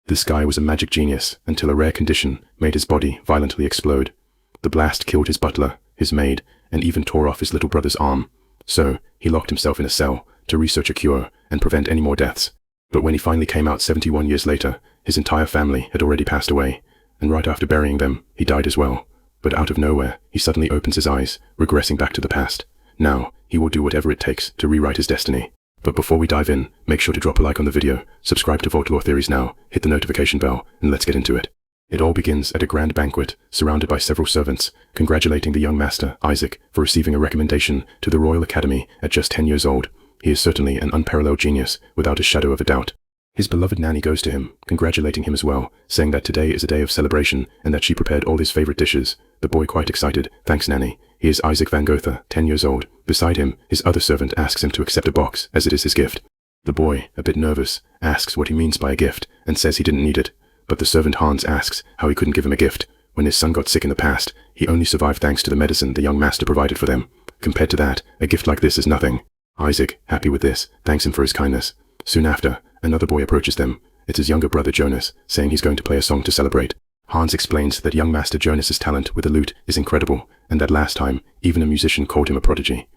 This guy was a magic genius until a rare condition made his body violently explode. The blast killed his butler, his maid, and even tore off his little brother's arm. So, he locked himself in a cell to research a cure and prevent any more deaths. But when he finally came out 71 years later, his entire family had already passed away, and right after burying them, he died as well. But out of nowhere, he suddenly opens his eyes, regressing back to the past. Now, he will do whatever it takes to rewrite his destiny. But before we dive in, make sure to drop a like on the video, subscribe to Folklore Theories now, hit the notification bell, and let's get into it. It all begins at a grand banquet, surrounded by several servants, congratulating the young master, Isaac, for receiving a recommendation to the Royal Academy at just 10 years old. He is certainly an unparalleled genius, without a shadow of a doubt. His beloved nanny goes to him, congratulating him as well, saying that today is a day of celebration and that she prepared all his favorite dishes. The boy quite excited, "Thanks, nanny." He is Isaac van Gotha, 10 years old. Beside him, his other servant asks him to accept a box, as it is his gift. The boy, a bit nervous, asks what he means by a gift, and says he didn't need it. But the servant Hans asks how he couldn't give him a gift. When his son got sick in the past, he only survived thanks to the medicine the young master provided for them. Compared to that, a gift like this is nothing. Isaac, happy with this, thanks him for his kindness. Soon after, another boy approaches them. It's his younger brother Jonas, saying he's going to play a song to celebrate. Hans explains that young master Jonas's talent with the lute is incredible, and that last time, even a musician called him a prodigy.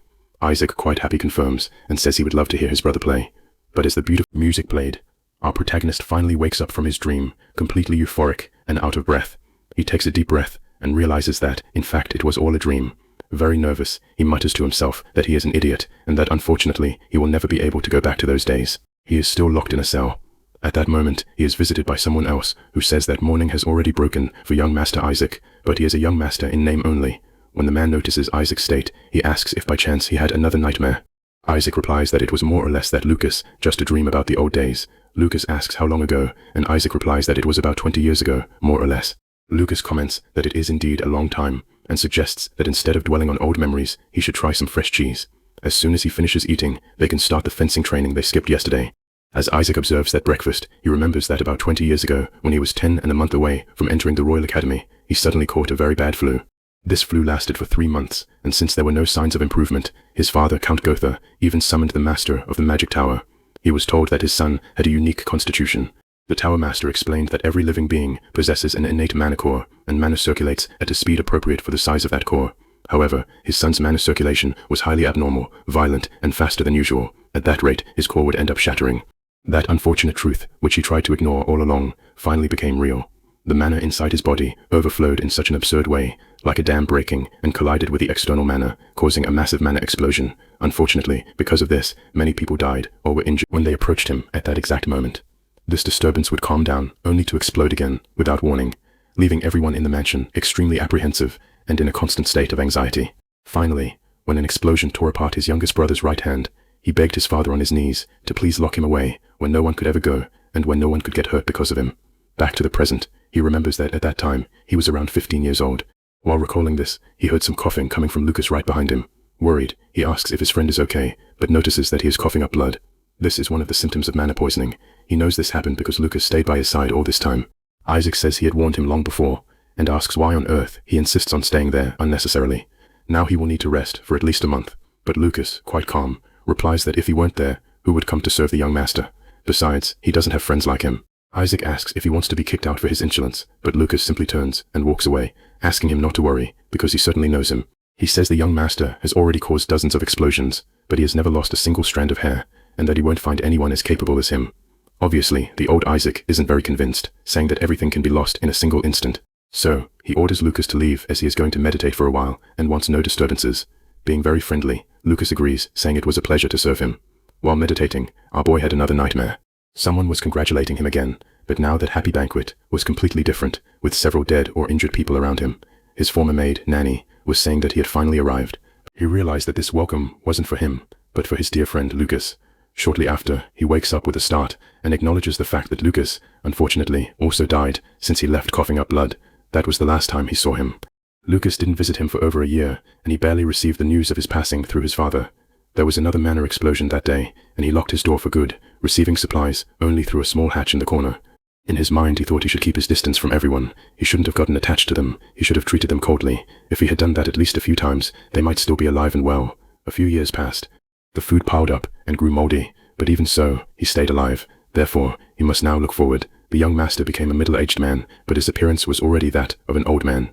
Isaac, quite happy, confirms, and says he would love to hear his brother play. But as the beautiful music played, our protagonist finally wakes up from his dream, completely euphoric and out of breath. He takes a deep breath and realizes that, in fact, it was all a dream. Very nervous, he mutters to himself that he is an idiot, and that unfortunately, he will never be able to go back to those days. He is still locked in a cell. At that moment, he is visited by someone else, who says that morning has already broken for young master Isaac, but he is a young master in name only. When the man notices Isaac's state, he asks if by chance he had another nightmare. Isaac replies that it was more or less that Lucas, just a dream about the old days. Lucas asks how long ago, and Isaac replies that it was about 20 years ago, more or less. Lucas comments that it is indeed a long time, and suggests that instead of dwelling on old memories, he should try some fresh cheese. As soon as he finishes eating, they can start the fencing training they skipped yesterday. As Isaac observes that breakfast, he remembers that about 20 years ago, when he was 10 and a month away from entering the Royal Academy, he suddenly caught a very bad flu. This flu lasted for 3 months, and since there were no signs of improvement, his father, Count Gotha, even summoned the master of the magic tower. He was told that his son had a unique constitution. The tower master explained that every living being possesses an innate mana core, and mana circulates at a speed appropriate for the size of that core. However, his son's mana circulation was highly abnormal, violent, and faster than usual. At that rate, his core would end up shattering. That unfortunate truth, which he tried to ignore all along, finally became real. The mana inside his body overflowed in such an absurd way, like a dam breaking, and collided with the external mana, causing a massive mana explosion. Unfortunately, because of this, many people died or were injured when they approached him at that exact moment. This disturbance would calm down, only to explode again, without warning, leaving everyone in the mansion extremely apprehensive and in a constant state of anxiety. Finally, when an explosion tore apart his youngest brother's right hand, he begged his father on his knees to please lock him away where no one could ever go and where no one could get hurt because of him. Back to the present, he remembers that at that time, he was around 15 years old. While recalling this, he heard some coughing coming from Lucas right behind him. Worried, he asks if his friend is okay, but notices that he is coughing up blood. This is one of the symptoms of mana poisoning. He knows this happened because Lucas stayed by his side all this time. Isaac says he had warned him long before, and asks why on earth he insists on staying there unnecessarily. Now he will need to rest for at least a month, but Lucas, quite calm, replies that if he weren't there, who would come to serve the young master? Besides, he doesn't have friends like him. Isaac asks if he wants to be kicked out for his insolence, but Lucas simply turns and walks away, asking him not to worry, because he certainly knows him. He says the young master has already caused dozens of explosions, but he has never lost a single strand of hair, and that he won't find anyone as capable as him. Obviously, the old Isaac isn't very convinced, saying that everything can be lost in a single instant. So, he orders Lucas to leave as he is going to meditate for a while and wants no disturbances. Being very friendly, Lucas agrees, saying it was a pleasure to serve him. While meditating, our boy had another nightmare. Someone was congratulating him again, but now that happy banquet was completely different, with several dead or injured people around him. His former maid, Nanny, was saying that he had finally arrived. He realized that this welcome wasn't for him, but for his dear friend Lucas. Shortly after, he wakes up with a start and acknowledges the fact that Lucas, unfortunately, also died since he left coughing up blood. That was the last time he saw him. Lucas didn't visit him for over a year, and he barely received the news of his passing through his father. There was another manor explosion that day, and he locked his door for good, receiving supplies only through a small hatch in the corner. In his mind, he thought he should keep his distance from everyone. He shouldn't have gotten attached to them. He should have treated them coldly. If he had done that at least a few times, they might still be alive and well. A few years passed. The food piled up and grew moldy, but even so, he stayed alive. Therefore, he must now look forward. the young master became a middle-aged man, but his appearance was already that of an old man.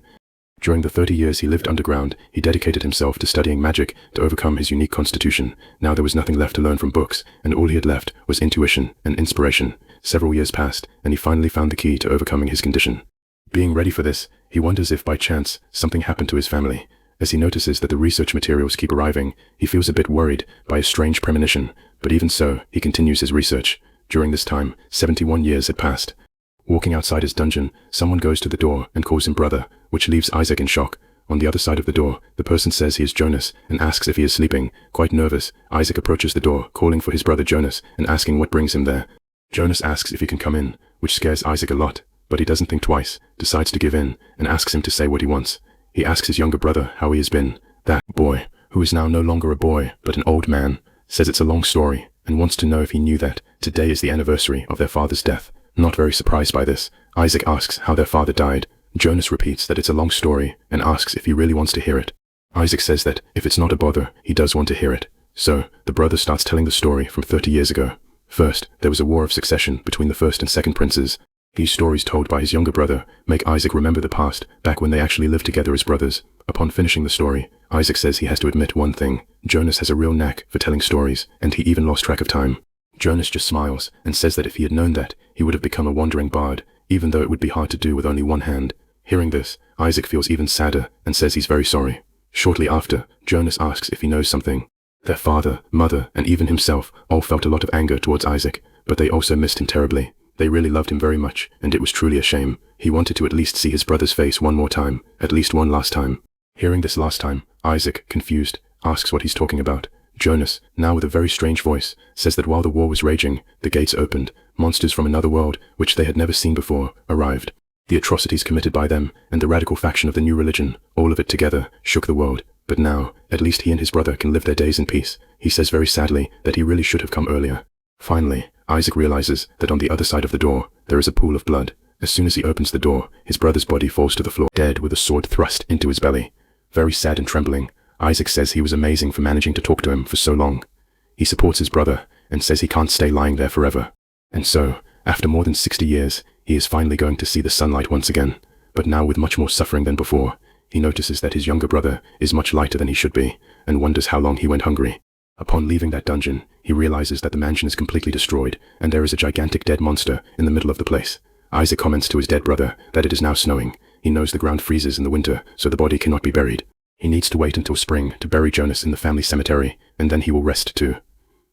During the 30 years he lived underground, he dedicated himself to studying magic to overcome his unique constitution. Now there was nothing left to learn from books, and all he had left was intuition and inspiration. Several years passed, and he finally found the key to overcoming his condition. Being ready for this, he wonders if by chance something happened to his family. As he notices that the research materials keep arriving, he feels a bit worried by a strange premonition, but even so, he continues his research. During this time, 71 years had passed. Walking outside his dungeon, someone goes to the door and calls him brother, which leaves Isaac in shock. On the other side of the door, the person says he is Jonas and asks if he is sleeping. Quite nervous, Isaac approaches the door, calling for his brother Jonas and asking what brings him there. Jonas asks if he can come in, which scares Isaac a lot, but he doesn't think twice, decides to give in, and asks him to say what he wants. He asks his younger brother how he has been. That boy, who is now no longer a boy, but an old man, says it's a long story, and wants to know if he knew that today is the anniversary of their father's death. Not very surprised by this, Isaac asks how their father died. Jonas repeats that it's a long story, and asks if he really wants to hear it. Isaac says that if it's not a bother, he does want to hear it. So, the brother starts telling the story from 30 years ago. First, there was a war of succession between the first and second princes. These stories told by his younger brother make Isaac remember the past, back when they actually lived together as brothers. Upon finishing the story, Isaac says he has to admit one thing: Jonas has a real knack for telling stories, and he even lost track of time. Jonas just smiles and says that if he had known that, he would have become a wandering bard, even though it would be hard to do with only one hand. Hearing this, Isaac feels even sadder and says he's very sorry. Shortly after, Jonas asks if he knows something. Their father, mother, and even himself all felt a lot of anger towards Isaac, but they also missed him terribly. They really loved him very much, and it was truly a shame. He wanted to at least see his brother's face one more time, at least one last time. Hearing this last time, Isaac, confused, asks what he's talking about. Jonas, now with a very strange voice, says that while the war was raging, the gates opened, monsters from another world, which they had never seen before, arrived. The atrocities committed by them, and the radical faction of the new religion, all of it together, shook the world. But now, at least he and his brother can live their days in peace. He says very sadly that he really should have come earlier. Finally, Isaac realizes that on the other side of the door, there is a pool of blood. As soon as he opens the door, his brother's body falls to the floor, dead with a sword thrust into his belly. Very sad and trembling, Isaac says he was amazing for managing to talk to him for so long. He supports his brother and says he can't stay lying there forever. And so, after more than 60 years, he is finally going to see the sunlight once again, but now with much more suffering than before. He notices that his younger brother is much lighter than he should be, and wonders how long he went hungry. Upon leaving that dungeon, he realizes that the mansion is completely destroyed, and there is a gigantic dead monster in the middle of the place. Isaac comments to his dead brother that it is now snowing. He knows the ground freezes in the winter, so the body cannot be buried. He needs to wait until spring to bury Jonas in the family cemetery, and then he will rest too.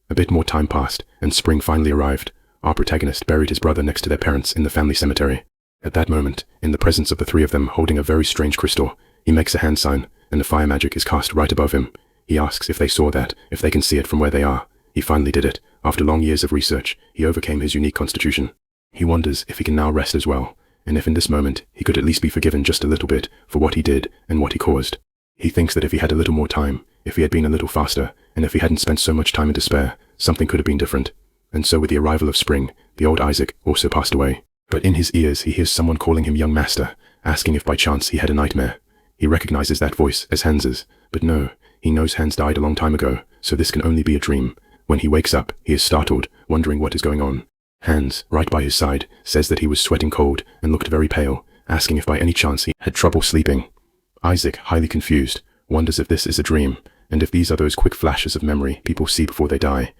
A bit more time passed, and spring finally arrived. Our protagonist buried his brother next to their parents in the family cemetery. At that moment, in the presence of the three of them holding a very strange crystal, he makes a hand sign, and the fire magic is cast right above him. He asks if they saw that, if they can see it from where they are. He finally did it. After long years of research, he overcame his unique constitution. He wonders if he can now rest as well, and if in this moment he could at least be forgiven just a little bit for what he did and what he caused. He thinks that if he had a little more time, if he had been a little faster, and if he hadn't spent so much time in despair, something could have been different. And so with the arrival of spring, the old Isaac also passed away. But in his ears he hears someone calling him young master, asking if by chance he had a nightmare. He recognizes that voice as Hans's, but no, he knows Hans died a long time ago, so this can only be a dream. When he wakes up, he is startled, wondering what is going on. Hans, right by his side, says that he was sweating cold and looked very pale, asking if by any chance he had trouble sleeping. Isaac, highly confused, wonders if this is a dream, and if these are those quick flashes of memory people see before they die.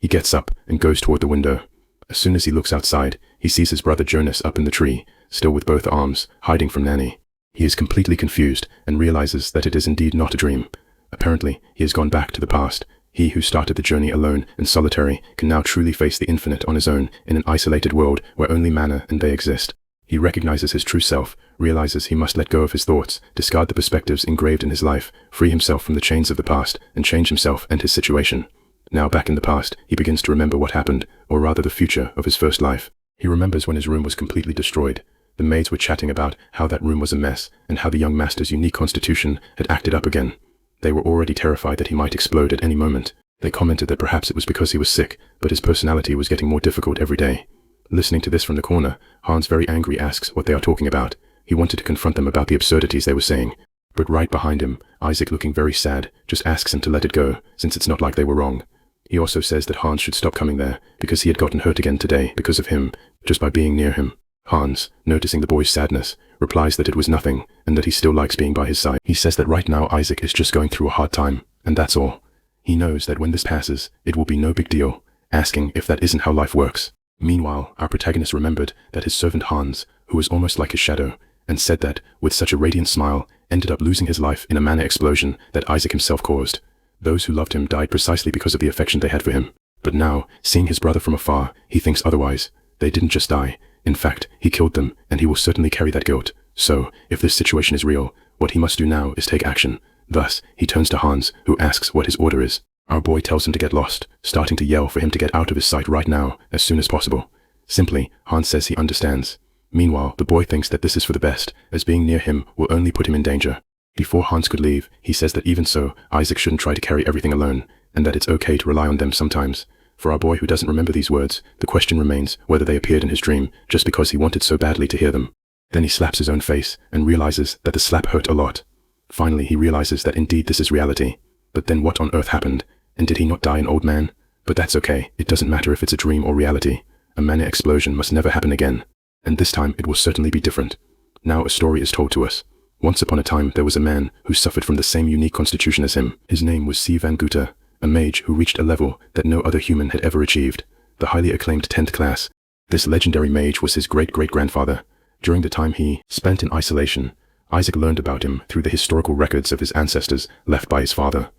He gets up and goes toward the window. As soon as he looks outside, he sees his brother Jonas up in the tree, still with both arms, hiding from Nanny. He is completely confused and realizes that it is indeed not a dream. Apparently, he has gone back to the past. He who started the journey alone and solitary can now truly face the infinite on his own in an isolated world where only mana and they exist. He recognizes his true self, realizes he must let go of his thoughts, discard the perspectives engraved in his life, free himself from the chains of the past, and change himself and his situation. Now back in the past, he begins to remember what happened, or rather the future of his first life. He remembers when his room was completely destroyed. The maids were chatting about how that room was a mess, and how the young master's unique constitution had acted up again. They were already terrified that he might explode at any moment. They commented that perhaps it was because he was sick, but his personality was getting more difficult every day. Listening to this from the corner, Hans, very angry, asks what they are talking about. He wanted to confront them about the absurdities they were saying. But right behind him, Isaac, looking very sad, just asks him to let it go, since it's not like they were wrong. He also says that Hans should stop coming there because he had gotten hurt again today because of him, just by being near him. Hans, noticing the boy's sadness, replies that it was nothing and that he still likes being by his side. He says that right now Isaac is just going through a hard time, and that's all. He knows that when this passes, it will be no big deal, asking if that isn't how life works. Meanwhile, our protagonist remembered that his servant Hans, who was almost like his shadow, and said that, with such a radiant smile, ended up losing his life in a mana explosion that Isaac himself caused. Those who loved him died precisely because of the affection they had for him. But now, seeing his brother from afar, he thinks otherwise. They didn't just die. In fact, he killed them, and he will certainly carry that guilt. So, if this situation is real, what he must do now is take action. Thus, he turns to Hans, who asks what his order is. Our boy tells him to get lost, starting to yell for him to get out of his sight right now, as soon as possible. Simply, Hans says he understands. Meanwhile, the boy thinks that this is for the best, as being near him will only put him in danger. Before Hans could leave, he says that even so, Isaac shouldn't try to carry everything alone, and that it's okay to rely on them sometimes. For our boy who doesn't remember these words, the question remains whether they appeared in his dream just because he wanted so badly to hear them. Then he slaps his own face and realizes that the slap hurt a lot. Finally, he realizes that indeed this is reality. But then what on earth happened? And did he not die an old man? But that's okay, it doesn't matter if it's a dream or reality. A mana explosion must never happen again. And this time it will certainly be different. Now a story is told to us. Once upon a time there was a man who suffered from the same unique constitution as him. His name was Sivan Gotha, a mage who reached a level that no other human had ever achieved, the highly acclaimed 10th class. This legendary mage was his great-great-grandfather. During the time he spent in isolation, Isaac learned about him through the historical records of his ancestors left by his father.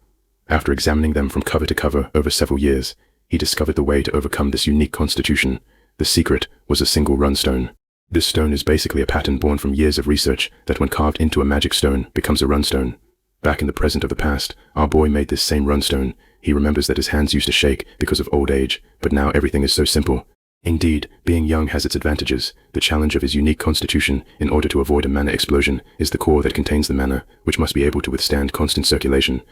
After examining them from cover to cover over several years, he discovered the way to overcome this unique constitution. The secret was a single runestone. This stone is basically a pattern born from years of research that when carved into a magic stone becomes a runestone. Back in the present of the past, our boy made this same runestone. He remembers that his hands used to shake because of old age, but now everything is so simple. Indeed, being young has its advantages. The challenge of his unique constitution in order to avoid a mana explosion is the core that contains the mana, which must be able to withstand constant circulation.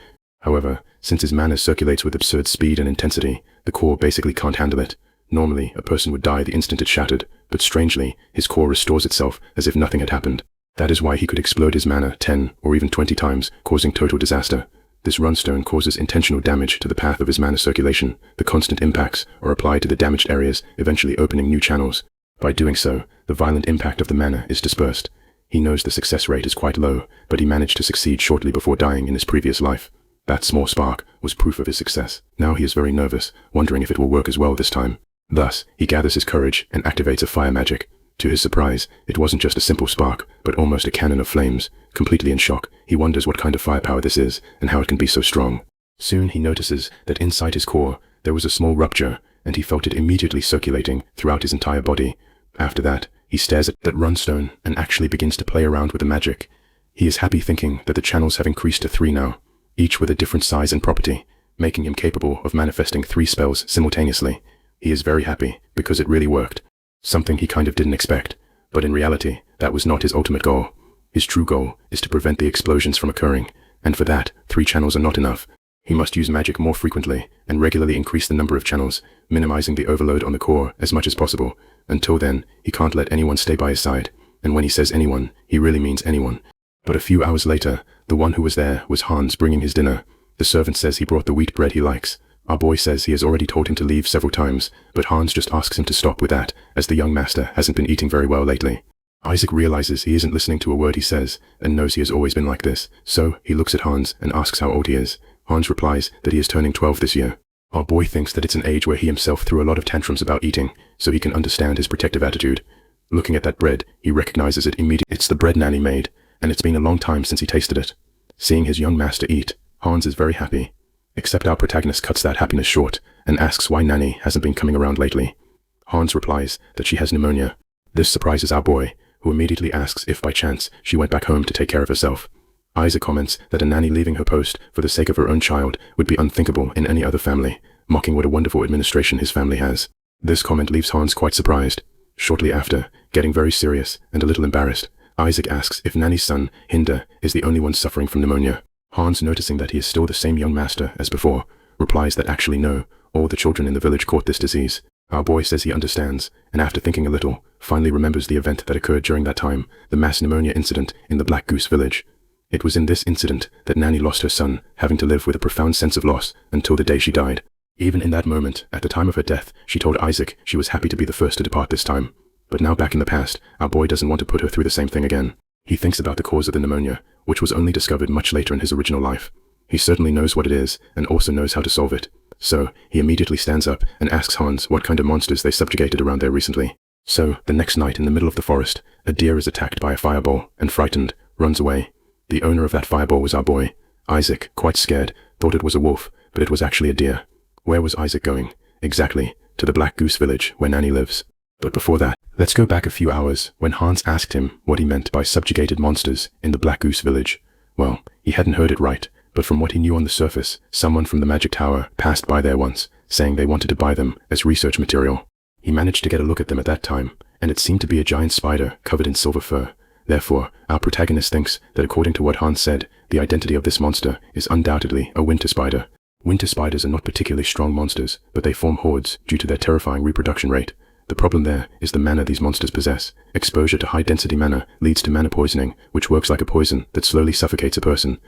However, since his mana circulates with absurd speed and intensity, the core basically can't handle it. Normally, a person would die the instant it shattered, but strangely, his core restores itself as if nothing had happened. That is why he could explode his mana 10 or even 20 times, causing total disaster. This runestone causes intentional damage to the path of his mana circulation. The constant impacts are applied to the damaged areas, eventually opening new channels. By doing so, the violent impact of the mana is dispersed. He knows the success rate is quite low, but he managed to succeed shortly before dying in his previous life. That small spark was proof of his success. Now he is very nervous, wondering if it will work as well this time. Thus, he gathers his courage and activates a fire magic. To his surprise, it wasn't just a simple spark, but almost a cannon of flames. Completely in shock, he wonders what kind of firepower this is, and how it can be so strong. Soon he notices that inside his core, there was a small rupture, and he felt it immediately circulating throughout his entire body. After that, he stares at that runestone and actually begins to play around with the magic. He is happy thinking that the channels have increased to 3 now, each with a different size and property, making him capable of manifesting 3 spells simultaneously. He is very happy, because it really worked. Something he kind of didn't expect, but in reality, that was not his ultimate goal. His true goal is to prevent the explosions from occurring, and for that, 3 channels are not enough. He must use magic more frequently, and regularly increase the number of channels, minimizing the overload on the core as much as possible. Until then, he can't let anyone stay by his side, and when he says anyone, he really means anyone. But a few hours later, the one who was there was Hans bringing his dinner. The servant says he brought the wheat bread he likes. Our boy says he has already told him to leave several times, but Hans just asks him to stop with that, as the young master hasn't been eating very well lately. Isaac realizes he isn't listening to a word he says, and knows he has always been like this, so he looks at Hans and asks how old he is. Hans replies that he is turning 12 this year. Our boy thinks that it's an age where he himself threw a lot of tantrums about eating, so he can understand his protective attitude. Looking at that bread, he recognizes it immediately. It's the bread Nanny made, and it's been a long time since he tasted it. Seeing his young master eat, Hans is very happy. Except our protagonist cuts that happiness short and asks why Nanny hasn't been coming around lately. Hans replies that she has pneumonia. This surprises our boy, who immediately asks if by chance she went back home to take care of herself. Isaac comments that a nanny leaving her post for the sake of her own child would be unthinkable in any other family, mocking what a wonderful administration his family has. This comment leaves Hans quite surprised. Shortly after, getting very serious and a little embarrassed, Isaac asks if Nanny's son, Hinder, is the only one suffering from pneumonia. Hans, noticing that he is still the same young master as before, replies that actually no, all the children in the village caught this disease. Our boy says he understands, and after thinking a little, finally remembers the event that occurred during that time, the mass pneumonia incident in the Black Goose village. It was in this incident that Nanny lost her son, having to live with a profound sense of loss until the day she died. Even in that moment, at the time of her death, she told Isaac she was happy to be the first to depart this time. But now back in the past, our boy doesn't want to put her through the same thing again. He thinks about the cause of the pneumonia, which was only discovered much later in his original life. He certainly knows what it is, and also knows how to solve it. So, he immediately stands up and asks Hans what kind of monsters they subjugated around there recently. So, the next night in the middle of the forest, a deer is attacked by a fireball, and frightened, runs away. The owner of that fireball was our boy. Isaac, quite scared, thought it was a wolf, but it was actually a deer. Where was Isaac going? Exactly, to the Black Goose Village, where Nanny lives. But before that, let's go back a few hours, when Hans asked him what he meant by subjugated monsters in the Black Goose Village. Well, he hadn't heard it right, but from what he knew on the surface, someone from the Magic Tower passed by there once, saying they wanted to buy them as research material. He managed to get a look at them at that time, and it seemed to be a giant spider covered in silver fur. Therefore, our protagonist thinks that according to what Hans said, the identity of this monster is undoubtedly a winter spider. Winter spiders are not particularly strong monsters, but they form hordes due to their terrifying reproduction rate. The problem there is the mana these monsters possess. Exposure to high-density mana leads to mana poisoning, which works like a poison that slowly suffocates a person.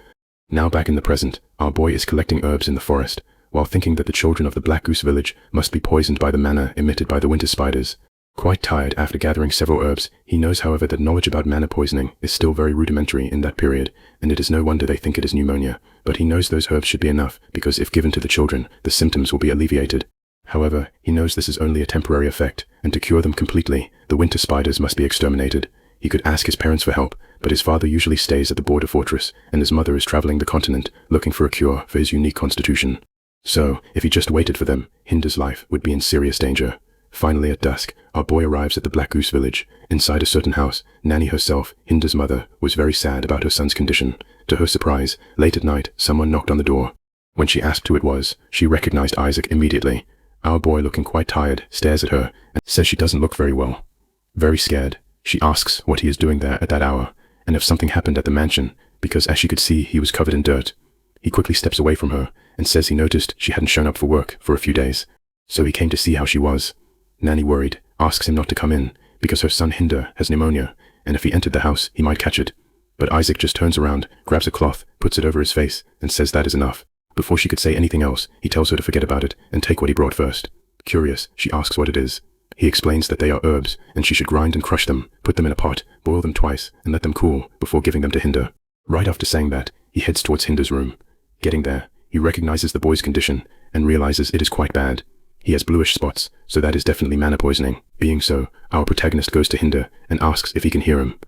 Now back in the present, our boy is collecting herbs in the forest, while thinking that the children of the Black Goose Village must be poisoned by the mana emitted by the winter spiders. Quite tired after gathering several herbs, he knows however that knowledge about mana poisoning is still very rudimentary in that period, and it is no wonder they think it is pneumonia, but he knows those herbs should be enough, because if given to the children, the symptoms will be alleviated. However, he knows this is only a temporary effect, and to cure them completely, the winter spiders must be exterminated. He could ask his parents for help, but his father usually stays at the border fortress, and his mother is traveling the continent, looking for a cure for his unique constitution. So, if he just waited for them, Hinda's life would be in serious danger. Finally at dusk, our boy arrives at the Black Goose Village. Inside a certain house, Nanny herself, Hinda's mother, was very sad about her son's condition. To her surprise, late at night, someone knocked on the door. When she asked who it was, she recognized Isaac immediately. Our boy, looking quite tired, stares at her and says she doesn't look very well. Very scared, she asks what he is doing there at that hour, and if something happened at the mansion, because as she could see, he was covered in dirt. He quickly steps away from her and says he noticed she hadn't shown up for work for a few days, so he came to see how she was. Nanny, worried, asks him not to come in, because her son Hinda has pneumonia, and if he entered the house, he might catch it. But Isaac just turns around, grabs a cloth, puts it over his face, and says that is enough. Before she could say anything else, he tells her to forget about it and take what he brought first. Curious, she asks what it is. He explains that they are herbs, and she should grind and crush them, put them in a pot, boil them twice, and let them cool before giving them to Hinda. Right after saying that, he heads towards Hinda's room. Getting there, he recognizes the boy's condition, and realizes it is quite bad. He has bluish spots, so that is definitely mana poisoning. Being so, our protagonist goes to Hinda and asks if he can hear him.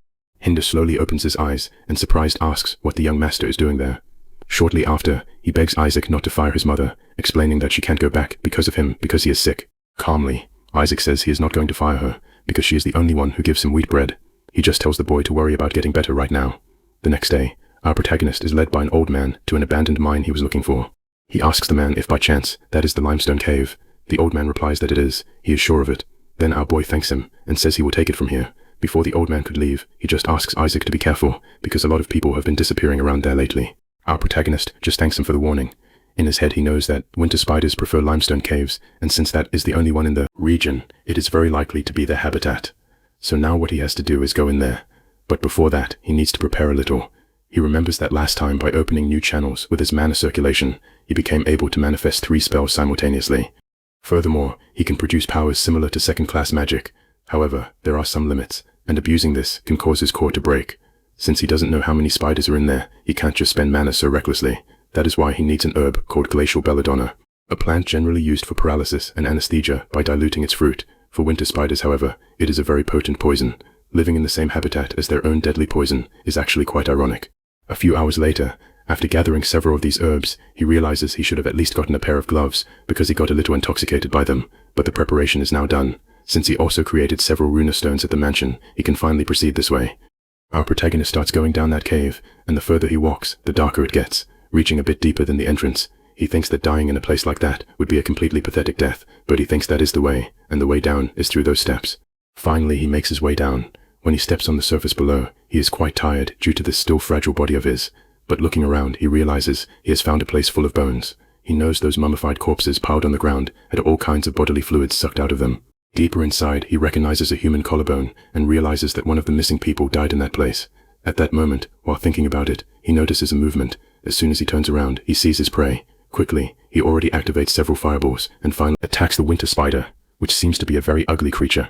Hinda slowly opens his eyes and surprised asks what the young master is doing there. Shortly after, he begs Isaac not to fire his mother, explaining that she can't go back because of him, because he is sick. Calmly, Isaac says he is not going to fire her, because she is the only one who gives him wheat bread. He just tells the boy to worry about getting better right now. The next day, our protagonist is led by an old man to an abandoned mine he was looking for. He asks the man if by chance that is the limestone cave. The old man replies that it is. He is sure of it. Then our boy thanks him and says he will take it from here. Before the old man could leave, he just asks Isaac to be careful, because a lot of people have been disappearing around there lately. Our protagonist just thanks him for the warning. In his head he knows that winter spiders prefer limestone caves, and since that is the only one in the region, it is very likely to be their habitat. So now what he has to do is go in there. But before that, he needs to prepare a little. He remembers that last time by opening new channels with his mana circulation, he became able to manifest 3 spells simultaneously. Furthermore, he can produce powers similar to second-class magic. However, there are some limits, and abusing this can cause his core to break. Since he doesn't know how many spiders are in there, he can't just spend mana so recklessly. That is why he needs an herb called glacial belladonna, a plant generally used for paralysis and anesthesia by diluting its fruit. For winter spiders, however, it is a very potent poison. Living in the same habitat as their own deadly poison is actually quite ironic. A few hours later, after gathering several of these herbs, he realizes he should have at least gotten a pair of gloves, because he got a little intoxicated by them, but the preparation is now done. Since he also created several runa stones at the mansion, he can finally proceed this way. Our protagonist starts going down that cave, and the further he walks, the darker it gets, reaching a bit deeper than the entrance. He thinks that dying in a place like that would be a completely pathetic death, but he thinks that is the way, and the way down is through those steps. Finally, he makes his way down. When he steps on the surface below, he is quite tired due to this still fragile body of his. But looking around, he realizes he has found a place full of bones. He knows those mummified corpses piled on the ground had all kinds of bodily fluids sucked out of them. Deeper inside, he recognizes a human collarbone and realizes that one of the missing people died in that place. At that moment, while thinking about it, he notices a movement. As soon as he turns around, he sees his prey. Quickly, he already activates several fireballs and finally attacks the winter spider, which seems to be a very ugly creature.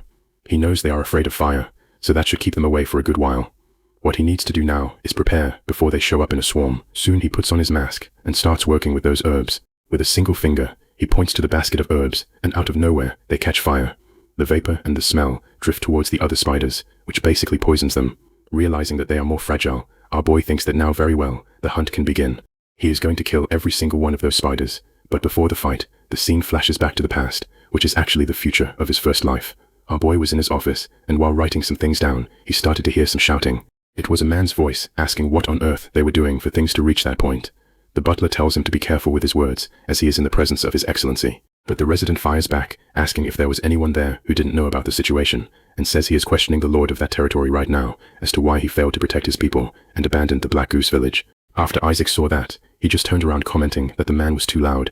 He knows they are afraid of fire, so that should keep them away for a good while. What he needs to do now is prepare before they show up in a swarm. Soon he puts on his mask and starts working with those herbs. With a single finger, he points to the basket of herbs, and out of nowhere, they catch fire. The vapor and the smell drift towards the other spiders, which basically poisons them. Realizing that they are more fragile, our boy thinks that now very well, the hunt can begin. He is going to kill every single one of those spiders, but before the fight, the scene flashes back to the past, which is actually the future of his first life. Our boy was in his office, and while writing some things down, he started to hear some shouting. It was a man's voice asking what on earth they were doing for things to reach that point. The butler tells him to be careful with his words, as he is in the presence of His Excellency. But the resident fires back, asking if there was anyone there who didn't know about the situation, and says he is questioning the lord of that territory right now as to why he failed to protect his people and abandoned the Black Goose village. After Isaac saw that, he just turned around commenting that the man was too loud.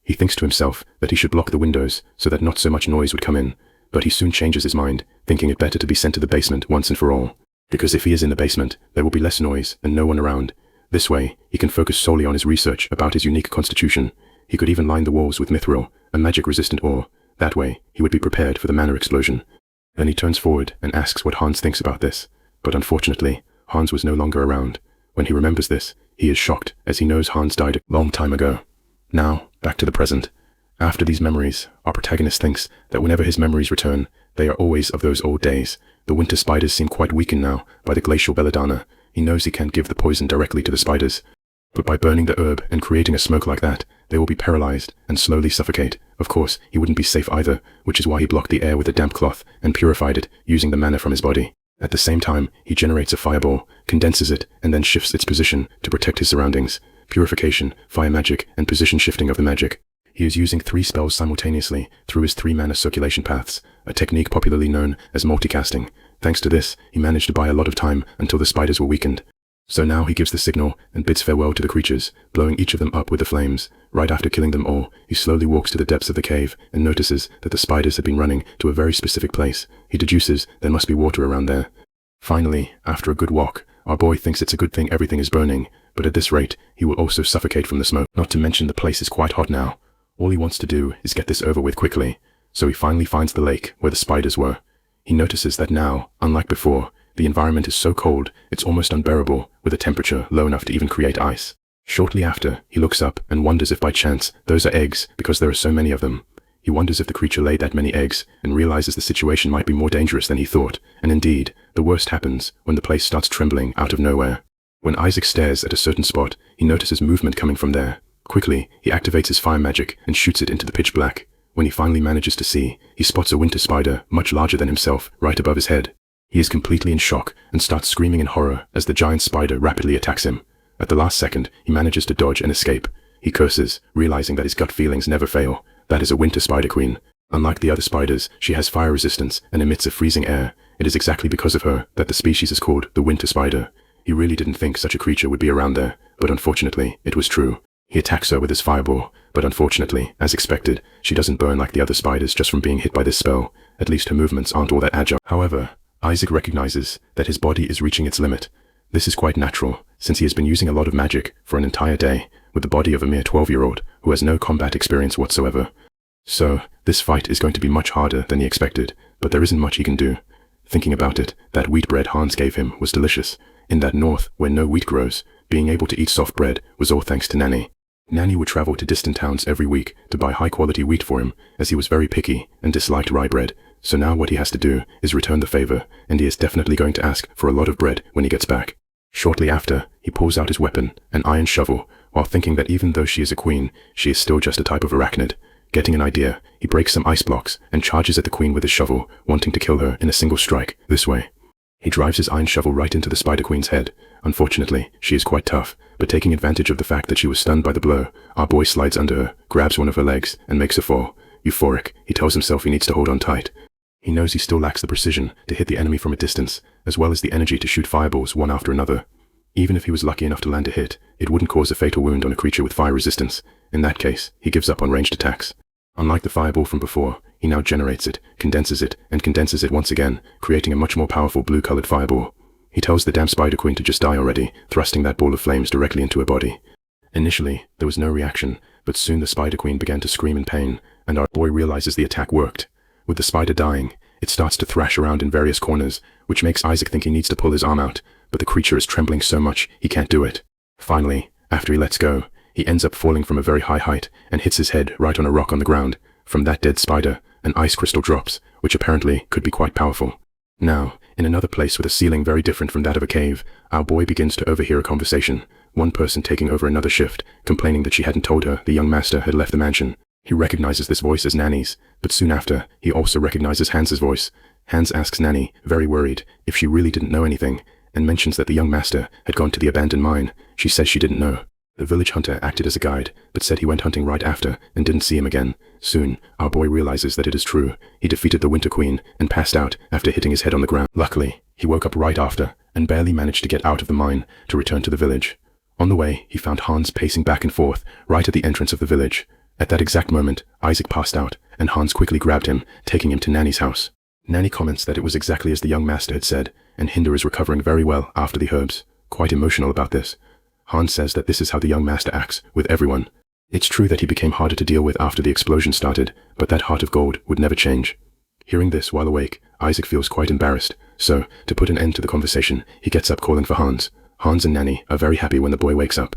He thinks to himself that he should block the windows so that not so much noise would come in, but he soon changes his mind, thinking it better to be sent to the basement once and for all. Because if he is in the basement, there will be less noise and no one around. This way, he can focus solely on his research about his unique constitution. He could even line the walls with mithril, a magic-resistant ore. That way, he would be prepared for the manor explosion. Then he turns forward and asks what Hans thinks about this. But unfortunately, Hans was no longer around. When he remembers this, he is shocked, as he knows Hans died a long time ago. Now, back to the present. After these memories, our protagonist thinks that whenever his memories return, they are always of those old days. The winter spiders seem quite weakened now by the glacial belladonna. He knows he can't give the poison directly to the spiders, but by burning the herb and creating a smoke like that, they will be paralyzed and slowly suffocate. Of course, he wouldn't be safe either, which is why he blocked the air with a damp cloth and purified it using the mana from his body. At the same time, he generates a fireball, condenses it, and then shifts its position to protect his surroundings. Purification, fire magic, and position shifting of the magic. He is using 3 spells simultaneously through his 3 mana circulation paths, a technique popularly known as multicasting. Thanks to this, he managed to buy a lot of time until the spiders were weakened. So now he gives the signal and bids farewell to the creatures, blowing each of them up with the flames. Right after killing them all, he slowly walks to the depths of the cave and notices that the spiders had been running to a very specific place. He deduces there must be water around there. Finally, after a good walk, our boy thinks it's a good thing everything is burning, but at this rate, he will also suffocate from the smoke. Not to mention the place is quite hot now. All he wants to do is get this over with quickly, so he finally finds the lake where the spiders were. He notices that now, unlike before, the environment is so cold it's almost unbearable, with a temperature low enough to even create ice. Shortly after, he looks up and wonders if by chance those are eggs because there are so many of them. He wonders if the creature laid that many eggs and realizes the situation might be more dangerous than he thought, and indeed, the worst happens when the place starts trembling out of nowhere. When Isaac stares at a certain spot, he notices movement coming from there. Quickly, he activates his fire magic and shoots it into the pitch black. When he finally manages to see, he spots a winter spider much larger than himself right above his head. He is completely in shock and starts screaming in horror as the giant spider rapidly attacks him. At the last second, he manages to dodge and escape. He curses, realizing that his gut feelings never fail. That is a winter spider queen. Unlike the other spiders, she has fire resistance and emits a freezing air. It is exactly because of her that the species is called the winter spider. He really didn't think such a creature would be around there, but unfortunately, it was true. He attacks her with his fireball, but unfortunately, as expected, she doesn't burn like the other spiders just from being hit by this spell. At least her movements aren't all that agile. However, Isaac recognizes that his body is reaching its limit. This is quite natural, since he has been using a lot of magic for an entire day, with the body of a mere 12-year-old who has no combat experience whatsoever. So, this fight is going to be much harder than he expected, but there isn't much he can do. Thinking about it, that wheat bread Hans gave him was delicious. In that north, where no wheat grows, being able to eat soft bread was all thanks to Nanny. Nanny would travel to distant towns every week to buy high-quality wheat for him, as he was very picky and disliked rye bread. So now what he has to do is return the favor, and he is definitely going to ask for a lot of bread when he gets back. Shortly after, he pulls out his weapon, an iron shovel, while thinking that even though she is a queen, she is still just a type of arachnid. Getting an idea, he breaks some ice blocks and charges at the queen with his shovel, wanting to kill her in a single strike. This way, he drives his iron shovel right into the spider queen's head. Unfortunately, she is quite tough, but taking advantage of the fact that she was stunned by the blow, our boy slides under her, grabs one of her legs, and makes her fall. Euphoric, he tells himself he needs to hold on tight. He knows he still lacks the precision to hit the enemy from a distance, as well as the energy to shoot fireballs one after another. Even if he was lucky enough to land a hit, it wouldn't cause a fatal wound on a creature with fire resistance. In that case, he gives up on ranged attacks. Unlike the fireball from before, he now generates it, condenses it, and condenses it once again, creating a much more powerful blue-colored fireball. He tells the damn spider queen to just die already, thrusting that ball of flames directly into her body. Initially, there was no reaction, but soon the Spider Queen began to scream in pain, and our boy realizes the attack worked. With the spider dying, it starts to thrash around in various corners, which makes Isaac think he needs to pull his arm out, but the creature is trembling so much he can't do it. Finally, after he lets go, he ends up falling from a very high height and hits his head right on a rock on the ground. From that dead spider, an ice crystal drops, which apparently could be quite powerful. Now, in another place with a ceiling very different from that of a cave, our boy begins to overhear a conversation, one person taking over another shift, complaining that she hadn't told her the young master had left the mansion. He recognizes this voice as Nanny's, but soon after, he also recognizes Hans's voice. Hans asks Nanny, very worried, if she really didn't know anything, and mentions that the young master had gone to the abandoned mine. She says she didn't know. The village hunter acted as a guide, but said he went hunting right after and didn't see him again. Soon, our boy realizes that it is true. He defeated the Winter Queen and passed out after hitting his head on the ground. Luckily, he woke up right after and barely managed to get out of the mine to return to the village. On the way, he found Hans pacing back and forth right at the entrance of the village. At that exact moment, Isaac passed out, and Hans quickly grabbed him, taking him to Nanny's house. Nanny comments that it was exactly as the young master had said, and Hinder is recovering very well after the herbs. Quite emotional about this. Hans says that this is how the young master acts with everyone. It's true that he became harder to deal with after the explosion started, but that heart of gold would never change. Hearing this while awake, Isaac feels quite embarrassed, so, to put an end to the conversation, he gets up calling for Hans. Hans and Nanny are very happy when the boy wakes up.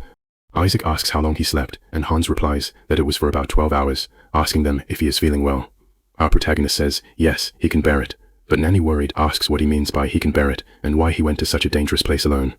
Isaac asks how long he slept, and Hans replies that it was for about 12 hours, asking them if he is feeling well. Our protagonist says yes, he can bear it, but Nanny, worried, asks what he means by he can bear it and why he went to such a dangerous place alone.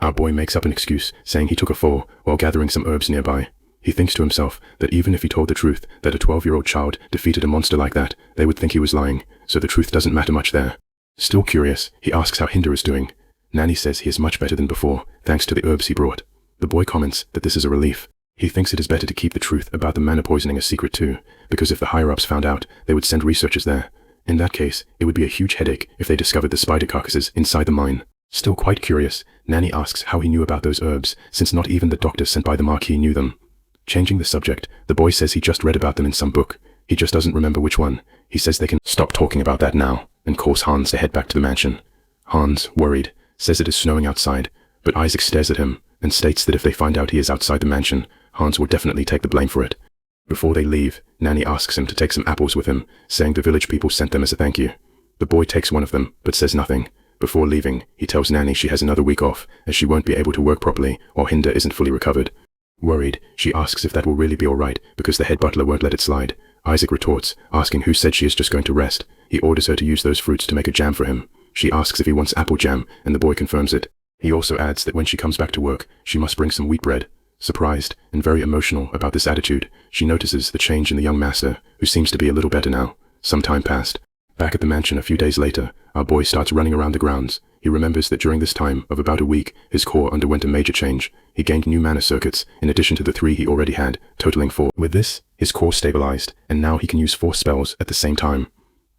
Our boy makes up an excuse, saying he took a fall while gathering some herbs nearby. He thinks to himself that even if he told the truth that a 12-year-old child defeated a monster like that, they would think he was lying, so the truth doesn't matter much there. Still curious, he asks how Hinder is doing. Nanny says he is much better than before, thanks to the herbs he brought. The boy comments that this is a relief. He thinks it is better to keep the truth about the mana poisoning a secret too, because if the higher-ups found out, they would send researchers there. In that case, it would be a huge headache if they discovered the spider carcasses inside the mine. Still quite curious, Nanny asks how he knew about those herbs, since not even the doctor sent by the Marquis knew them. Changing the subject, the boy says he just read about them in some book. He just doesn't remember which one. He says they can stop talking about that now, and calls Hans to head back to the mansion. Hans, worried, says it is snowing outside, but Isaac stares at him and states that if they find out he is outside the mansion, Hans will definitely take the blame for it. Before they leave, Nanny asks him to take some apples with him, saying the village people sent them as a thank you. The boy takes one of them, but says nothing. Before leaving, he tells Nanny she has another week off, as she won't be able to work properly or Hinder isn't fully recovered. Worried, she asks if that will really be alright, because the head butler won't let it slide. Isaac retorts, asking who said she is just going to rest. He orders her to use those fruits to make a jam for him. She asks if he wants apple jam, and the boy confirms it. He also adds that when she comes back to work, she must bring some wheat bread. Surprised, and very emotional about this attitude, she notices the change in the young master, who seems to be a little better now. Some time passed. Back at the mansion a few days later, our boy starts running around the grounds. He remembers that during this time of about a week, his core underwent a major change. He gained new mana circuits, in addition to the 3 he already had, totaling 4. With this, his core stabilized, and now he can use 4 spells at the same time.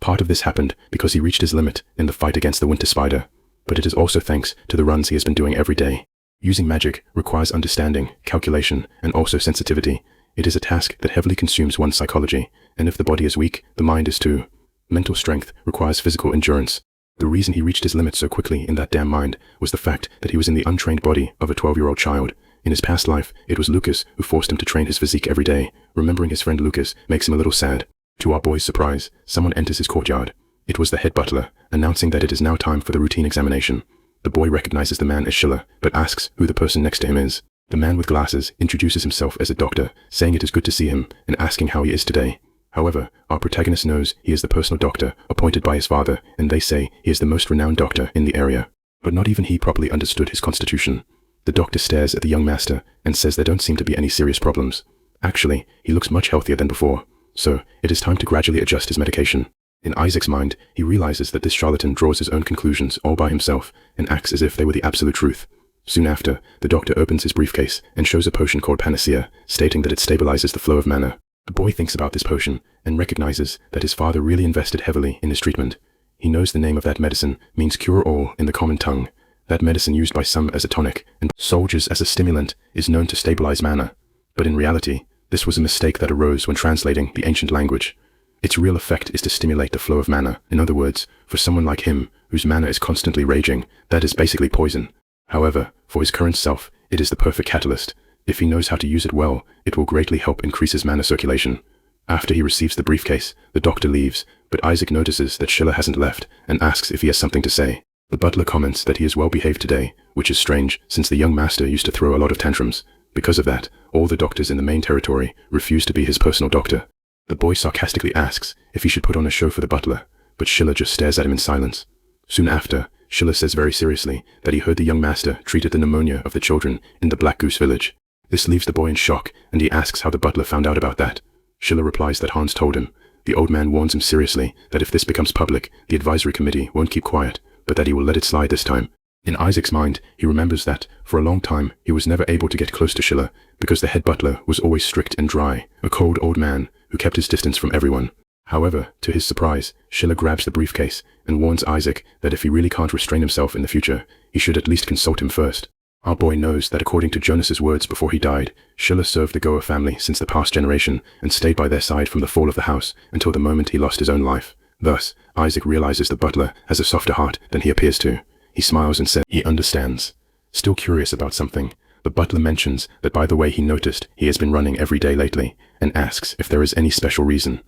Part of this happened because he reached his limit in the fight against the Winter Spider, but it is also thanks to the runs he has been doing every day. Using magic requires understanding, calculation, and also sensitivity. It is a task that heavily consumes one's psychology, and if the body is weak, the mind is too. Mental strength requires physical endurance. The reason he reached his limit so quickly in that damn mind was the fact that he was in the untrained body of a 12-year-old child. In his past life, it was Lucas who forced him to train his physique every day. Remembering his friend Lucas makes him a little sad. To our boy's surprise, someone enters his courtyard. It was the head butler, announcing that it is now time for the routine examination. The boy recognizes the man as Schiller, but asks who the person next to him is. The man with glasses introduces himself as a doctor, saying it is good to see him, and asking how he is today. However, our protagonist knows he is the personal doctor appointed by his father, and they say he is the most renowned doctor in the area. But not even he properly understood his constitution. The doctor stares at the young master and says there don't seem to be any serious problems. Actually, he looks much healthier than before, so it is time to gradually adjust his medication. In Isaac's mind, he realizes that this charlatan draws his own conclusions all by himself and acts as if they were the absolute truth. Soon after, the doctor opens his briefcase and shows a potion called Panacea, stating that it stabilizes the flow of mana. The boy thinks about this potion and recognizes that his father really invested heavily in his treatment. He knows the name of that medicine means cure-all in the common tongue. That medicine used by some as a tonic and soldiers as a stimulant is known to stabilize mana. But in reality, this was a mistake that arose when translating the ancient language. Its real effect is to stimulate the flow of mana. In other words, for someone like him, whose mana is constantly raging, that is basically poison. However, for his current self, it is the perfect catalyst. If he knows how to use it well, it will greatly help increase his mana circulation. After he receives the briefcase, the doctor leaves, but Isaac notices that Schiller hasn't left and asks if he has something to say. The butler comments that he is well behaved today, which is strange since the young master used to throw a lot of tantrums. Because of that, all the doctors in the main territory refuse to be his personal doctor. The boy sarcastically asks if he should put on a show for the butler, but Schiller just stares at him in silence. Soon after, Schiller says very seriously that he heard the young master treated the pneumonia of the children in the Black Goose village. This leaves the boy in shock, and he asks how the butler found out about that. Schiller replies that Hans told him. The old man warns him seriously that if this becomes public, the advisory committee won't keep quiet, but that he will let it slide this time. In Isaac's mind, he remembers that, for a long time, he was never able to get close to Schiller, because the head butler was always strict and dry, a cold old man who kept his distance from everyone. However, to his surprise, Schiller grabs the briefcase and warns Isaac that if he really can't restrain himself in the future, he should at least consult him first. Our boy knows that according to Jonas's words before he died, Schiller served the Goa family since the past generation and stayed by their side from the fall of the house until the moment he lost his own life. Thus, Isaac realizes the butler has a softer heart than he appears to. He smiles and says he understands. Still curious about something, the butler mentions that by the way he noticed he has been running every day lately, and asks if there is any special reason.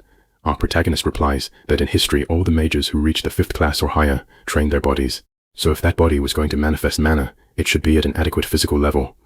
Our protagonist replies that in history all the mages who reach the 5th class or higher train their bodies. So if that body was going to manifest mana, it should be at an adequate physical level.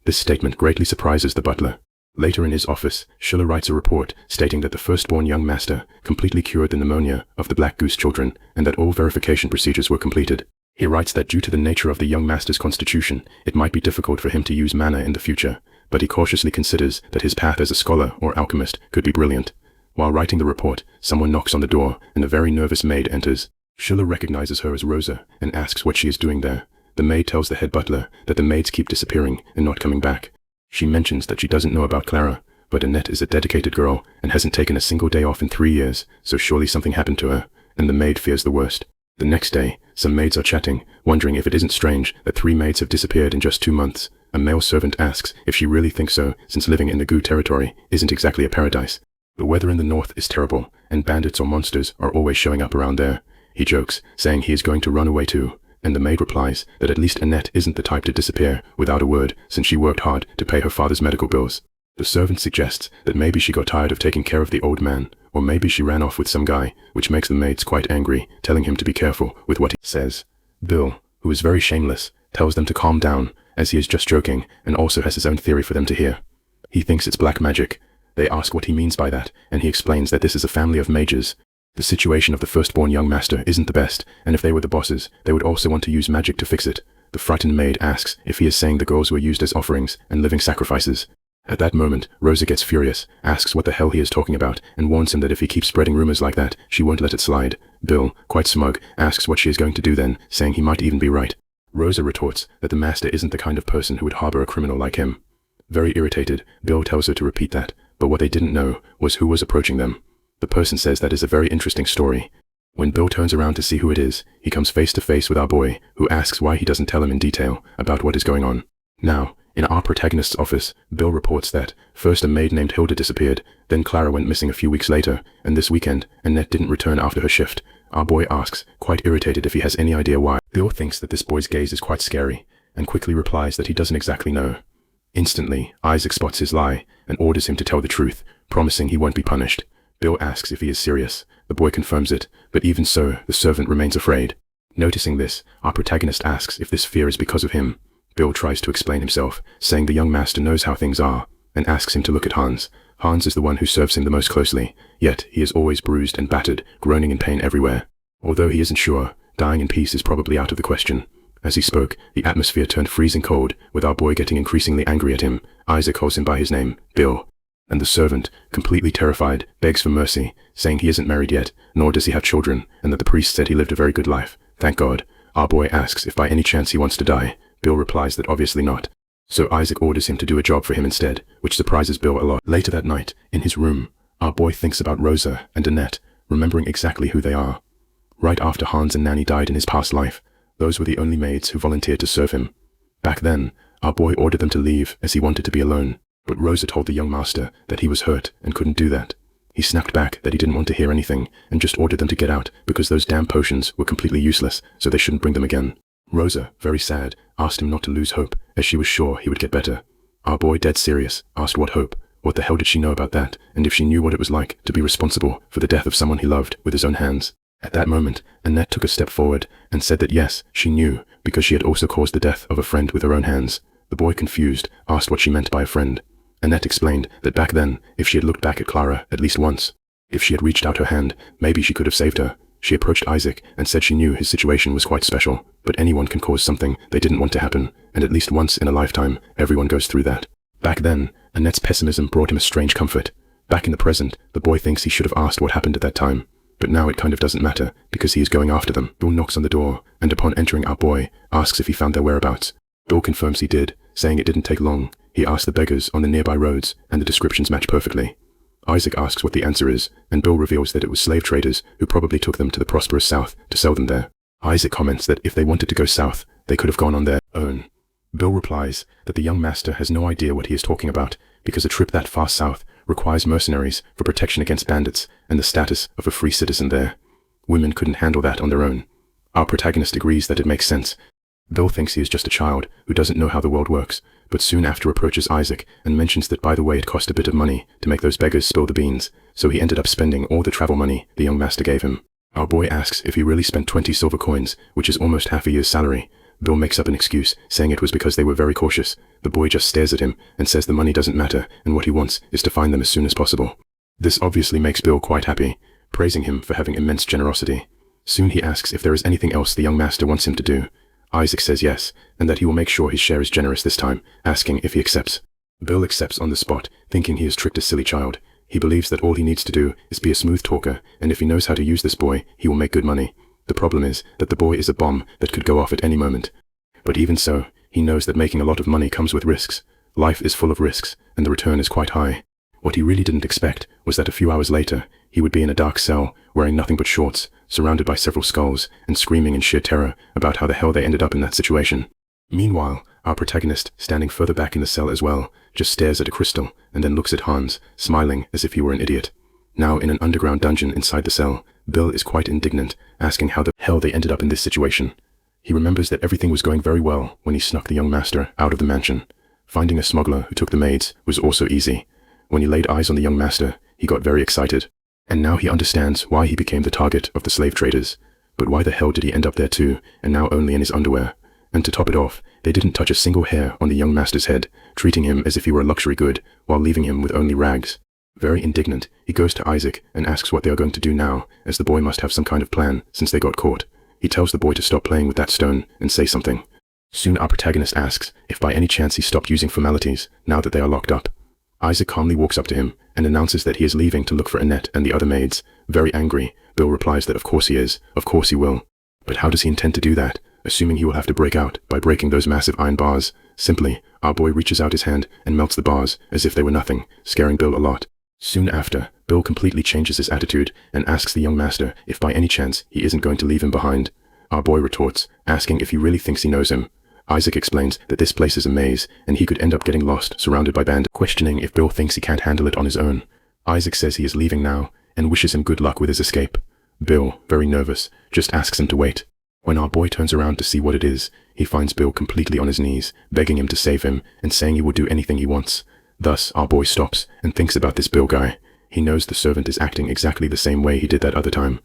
This statement greatly surprises the butler. Later in his office, Schiller writes a report stating that the firstborn young master completely cured the pneumonia of the Black Goose children and that all verification procedures were completed. He writes that due to the nature of the young master's constitution, it might be difficult for him to use mana in the future, but he cautiously considers that his path as a scholar or alchemist could be brilliant. While writing the report, someone knocks on the door and a very nervous maid enters. Schiller recognizes her as Rosa and asks what she is doing there. The maid tells the head butler that the maids keep disappearing and not coming back. She mentions that she doesn't know about Clara, but Annette is a dedicated girl and hasn't taken a single day off in 3 years, so surely something happened to her, and the maid fears the worst. The next day, some maids are chatting, wondering if it isn't strange that 3 maids have disappeared in just 2 months. A male servant asks if she really thinks so, since living in the Goo territory isn't exactly a paradise. The weather in the north is terrible, and bandits or monsters are always showing up around there. He jokes, saying he is going to run away too, and the maid replies that at least Annette isn't the type to disappear without a word, since she worked hard to pay her father's medical bills. The servant suggests that maybe she got tired of taking care of the old man, or maybe she ran off with some guy, which makes the maids quite angry, telling him to be careful with what he says. Bill, who is very shameless, tells them to calm down, as he is just joking and also has his own theory for them to hear. He thinks it's black magic. They ask what he means by that, and he explains that this is a family of mages. The situation of the firstborn young master isn't the best, and if they were the bosses, they would also want to use magic to fix it. The frightened maid asks if he is saying the girls were used as offerings and living sacrifices. At that moment, Rosa gets furious, asks what the hell he is talking about, and warns him that if he keeps spreading rumors like that, she won't let it slide. Bill, quite smug, asks what she is going to do then, saying he might even be right. Rosa retorts that the master isn't the kind of person who would harbor a criminal like him. Very irritated, Bill tells her to repeat that, but what they didn't know was who was approaching them. The person says that is a very interesting story. When Bill turns around to see who it is, he comes face to face with our boy, who asks why he doesn't tell him in detail about what is going on. Now, in our protagonist's office, Bill reports that first a maid named Hilda disappeared, then Clara went missing a few weeks later, and this weekend, Annette didn't return after her shift. Our boy asks, quite irritated, if he has any idea why. Bill thinks that this boy's gaze is quite scary, and quickly replies that he doesn't exactly know. Instantly, Isaac spots his lie, and orders him to tell the truth, promising he won't be punished. Bill asks if he is serious. The boy confirms it, but even so, the servant remains afraid. Noticing this, our protagonist asks if this fear is because of him. Bill tries to explain himself, saying the young master knows how things are, and asks him to look at Hans. Hans is the one who serves him the most closely, yet he is always bruised and battered, groaning in pain everywhere. Although he isn't sure, dying in peace is probably out of the question. As he spoke, the atmosphere turned freezing cold, with our boy getting increasingly angry at him. Isaac calls him by his name, Bill. And the servant, completely terrified, begs for mercy, saying he isn't married yet, nor does he have children, and that the priest said he lived a very good life. Thank God. Our boy asks if by any chance he wants to die. Bill replies that obviously not. So Isaac orders him to do a job for him instead, which surprises Bill a lot. Later that night, in his room, our boy thinks about Rosa and Annette, remembering exactly who they are. Right after Hans and Nanny died in his past life, those were the only maids who volunteered to serve him. Back then, our boy ordered them to leave as he wanted to be alone. But Rosa told the young master that he was hurt and couldn't do that. He snapped back that he didn't want to hear anything and just ordered them to get out because those damn potions were completely useless, so they shouldn't bring them again. Rosa, very sad, asked him not to lose hope as she was sure he would get better. Our boy, dead serious, asked what hope. What the hell did she know about that, and if she knew what it was like to be responsible for the death of someone he loved with his own hands? At that moment, Annette took a step forward and said that yes, she knew, because she had also caused the death of a friend with her own hands. The boy, confused, asked what she meant by a friend. Annette explained that back then, if she had looked back at Clara at least once, if she had reached out her hand, maybe she could have saved her. She approached Isaac and said she knew his situation was quite special, but anyone can cause something they didn't want to happen, and at least once in a lifetime, everyone goes through that. Back then, Annette's pessimism brought him a strange comfort. Back in the present, the boy thinks he should have asked what happened at that time. But now it kind of doesn't matter, because he is going after them. Bill knocks on the door, and upon entering, our boy asks if he found their whereabouts. Bill confirms he did, saying it didn't take long. He asked the beggars on the nearby roads, and the descriptions match perfectly. Isaac asks what the answer is, and Bill reveals that it was slave traders who probably took them to the prosperous south to sell them there. Isaac comments that if they wanted to go south, they could have gone on their own. Bill replies that the young master has no idea what he is talking about, because a trip that far south requires mercenaries for protection against bandits and the status of a free citizen there. Women couldn't handle that on their own. Our protagonist agrees that it makes sense. Bill thinks he is just a child who doesn't know how the world works, but soon after approaches Isaac and mentions that by the way it cost a bit of money to make those beggars spill the beans, so he ended up spending all the travel money the young master gave him. Our boy asks if he really spent 20 silver coins, which is almost half a year's salary. Bill makes up an excuse, saying it was because they were very cautious. The boy just stares at him and says the money doesn't matter, and what he wants is to find them as soon as possible. This obviously makes Bill quite happy, praising him for having immense generosity. Soon he asks if there is anything else the young master wants him to do. Isaac says yes, and that he will make sure his share is generous this time, asking if he accepts. Bill accepts on the spot, thinking he has tricked a silly child. He believes that all he needs to do is be a smooth talker, and if he knows how to use this boy, he will make good money. The problem is that the boy is a bomb that could go off at any moment. But even so, he knows that making a lot of money comes with risks. Life is full of risks, and the return is quite high. What he really didn't expect was that a few hours later, he would be in a dark cell, wearing nothing but shorts, surrounded by several skulls, and screaming in sheer terror about how the hell they ended up in that situation. Meanwhile, our protagonist, standing further back in the cell as well, just stares at a crystal, and then looks at Hans, smiling as if he were an idiot. Now in an underground dungeon inside the cell, Bill is quite indignant, asking how the hell they ended up in this situation. He remembers that everything was going very well when he snuck the young master out of the mansion. Finding a smuggler who took the maids was also easy. When he laid eyes on the young master, he got very excited. And now he understands why he became the target of the slave traders. But why the hell did he end up there too, and now only in his underwear? And to top it off, they didn't touch a single hair on the young master's head, treating him as if he were a luxury good, while leaving him with only rags. Very indignant, he goes to Isaac and asks what they are going to do now, as the boy must have some kind of plan since they got caught. He tells the boy to stop playing with that stone and say something. Soon our protagonist asks if by any chance he stopped using formalities now that they are locked up. Isaac calmly walks up to him and announces that he is leaving to look for Annette and the other maids. Very angry, Bill replies that of course he is, of course he will. But how does he intend to do that, assuming he will have to break out by breaking those massive iron bars? Simply, our boy reaches out his hand and melts the bars as if they were nothing, scaring Bill a lot. Soon after, Bill completely changes his attitude and asks the young master if by any chance he isn't going to leave him behind. Our boy retorts, asking if he really thinks he knows him. Isaac explains that this place is a maze, and he could end up getting lost, surrounded by bandits, questioning if Bill thinks he can't handle it on his own. Isaac says he is leaving now, and wishes him good luck with his escape. Bill, very nervous, just asks him to wait. When our boy turns around to see what it is, he finds Bill completely on his knees, begging him to save him, and saying he will do anything he wants. Thus, our boy stops, and thinks about this Bill guy. He knows the servant is acting exactly the same way he did that other time.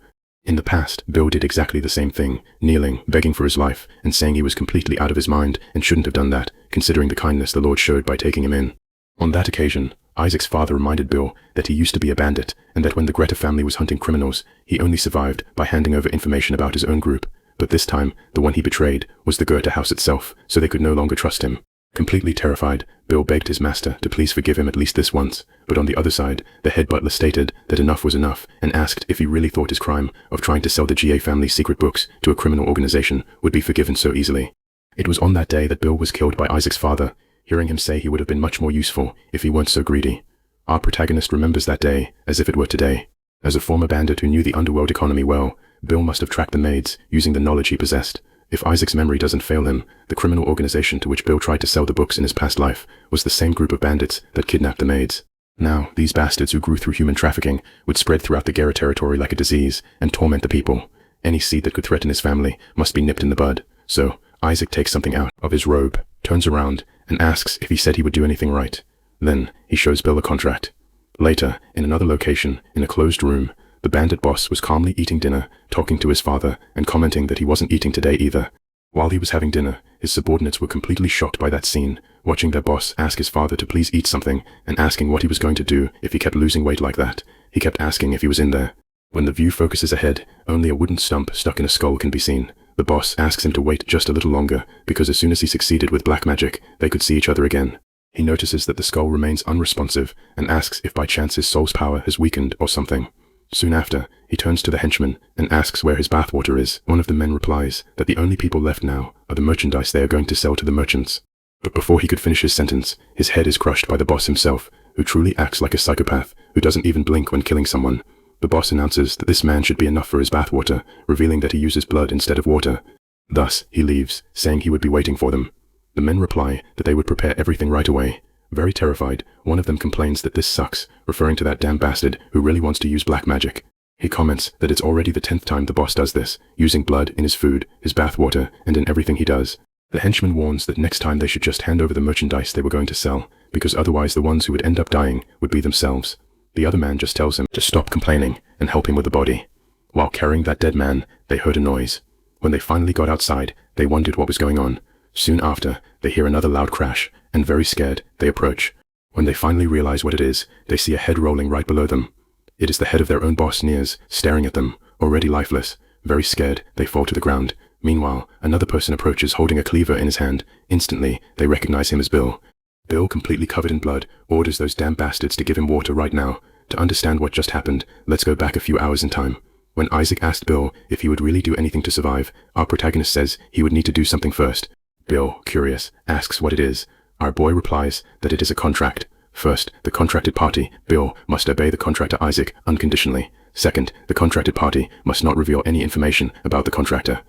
In the past, Bill did exactly the same thing, kneeling, begging for his life, and saying he was completely out of his mind and shouldn't have done that, considering the kindness the Lord showed by taking him in. On that occasion, Isaac's father reminded Bill that he used to be a bandit, and that when the Gotha family was hunting criminals, he only survived by handing over information about his own group. But this time, the one he betrayed was the Gotha house itself, so they could no longer trust him. Completely terrified, Bill begged his master to please forgive him at least this once, but on the other side, the head butler stated that enough was enough and asked if he really thought his crime of trying to sell the GA family's secret books to a criminal organization would be forgiven so easily. It was on that day that Bill was killed by Isaac's father, hearing him say he would have been much more useful if he weren't so greedy. Our protagonist remembers that day as if it were today. As a former bandit who knew the underworld economy well, Bill must have tracked the maids using the knowledge he possessed. If Isaac's memory doesn't fail him, the criminal organization to which Bill tried to sell the books in his past life was the same group of bandits that kidnapped the maids. Now, these bastards who grew through human trafficking would spread throughout the Gera territory like a disease and torment the people. Any seed that could threaten his family must be nipped in the bud. So, Isaac takes something out of his robe, turns around, and asks if he said he would do anything right. Then, he shows Bill a contract. Later, in another location, in a closed room, the bandit boss was calmly eating dinner, talking to his father, and commenting that he wasn't eating today either. While he was having dinner, his subordinates were completely shocked by that scene, watching their boss ask his father to please eat something, and asking what he was going to do if he kept losing weight like that. He kept asking if he was in there. When the view focuses ahead, only a wooden stump stuck in a skull can be seen. The boss asks him to wait just a little longer, because as soon as he succeeded with black magic, they could see each other again. He notices that the skull remains unresponsive, and asks if by chance his soul's power has weakened or something. Soon after, he turns to the henchman and asks where his bathwater is. One of the men replies that the only people left now are the merchandise they are going to sell to the merchants. But before he could finish his sentence, his head is crushed by the boss himself, who truly acts like a psychopath, who doesn't even blink when killing someone. The boss announces that this man should be enough for his bathwater, revealing that he uses blood instead of water. Thus, he leaves, saying he would be waiting for them. The men reply that they would prepare everything right away. Very terrified, one of them complains that this sucks, referring to that damn bastard who really wants to use black magic. He comments that it's already the 10th time the boss does this, using blood in his food, his bathwater, and in everything he does. The henchman warns that next time they should just hand over the merchandise they were going to sell, because otherwise the ones who would end up dying would be themselves. The other man just tells him to stop complaining and help him with the body. While carrying that dead man, they heard a noise. When they finally got outside, they wondered what was going on. Soon after, they hear another loud crash, and very scared, they approach. When they finally realize what it is, they see a head rolling right below them. It is the head of their own boss Niers, staring at them, already lifeless. Very scared, they fall to the ground. Meanwhile, another person approaches holding a cleaver in his hand. Instantly, they recognize him as Bill. Bill, completely covered in blood, orders those damn bastards to give him water right now. To understand what just happened, let's go back a few hours in time. When Isaac asked Bill if he would really do anything to survive, our protagonist says he would need to do something first. Bill, curious, asks what it is. Our boy replies that it is a contract. First, the contracted party, Bill, must obey the contractor Isaac unconditionally. Second, the contracted party must not reveal any information about the contractor.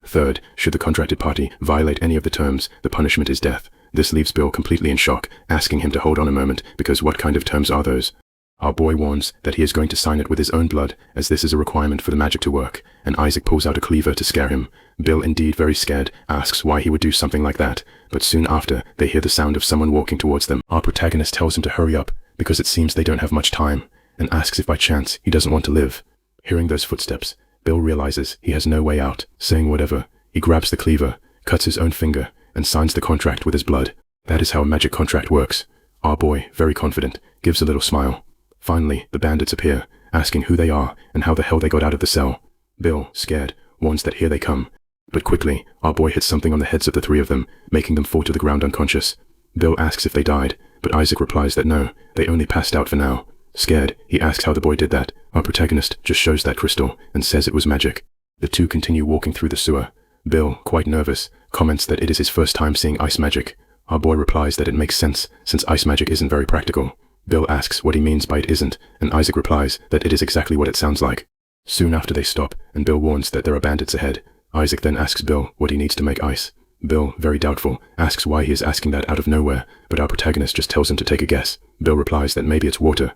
Third, should the contracted party violate any of the terms, the punishment is death. This leaves Bill completely in shock, asking him to hold on a moment, because what kind of terms are those? Our boy warns that he is going to sign it with his own blood, as this is a requirement for the magic to work, and Isaac pulls out a cleaver to scare him. Bill, indeed very scared, asks why he would do something like that, but soon after, they hear the sound of someone walking towards them. Our protagonist tells him to hurry up, because it seems they don't have much time, and asks if by chance he doesn't want to live. Hearing those footsteps, Bill realizes he has no way out. Saying whatever, he grabs the cleaver, cuts his own finger, and signs the contract with his blood. That is how a magic contract works. Our boy, very confident, gives a little smile. Finally, the bandits appear, asking who they are and how the hell they got out of the cell. Bill, scared, warns that here they come. But quickly, our boy hits something on the heads of the three of them, making them fall to the ground unconscious. Bill asks if they died, but Isaac replies that no, they only passed out for now. Scared, he asks how the boy did that. Our protagonist just shows that crystal and says it was magic. The two continue walking through the sewer. Bill, quite nervous, comments that it is his first time seeing ice magic. Our boy replies that it makes sense, since ice magic isn't very practical. Bill asks what he means by it isn't, and Isaac replies that it is exactly what it sounds like. Soon after they stop, and Bill warns that there are bandits ahead. Isaac then asks Bill what he needs to make ice. Bill, very doubtful, asks why he is asking that out of nowhere, but our protagonist just tells him to take a guess. Bill replies that maybe it's water.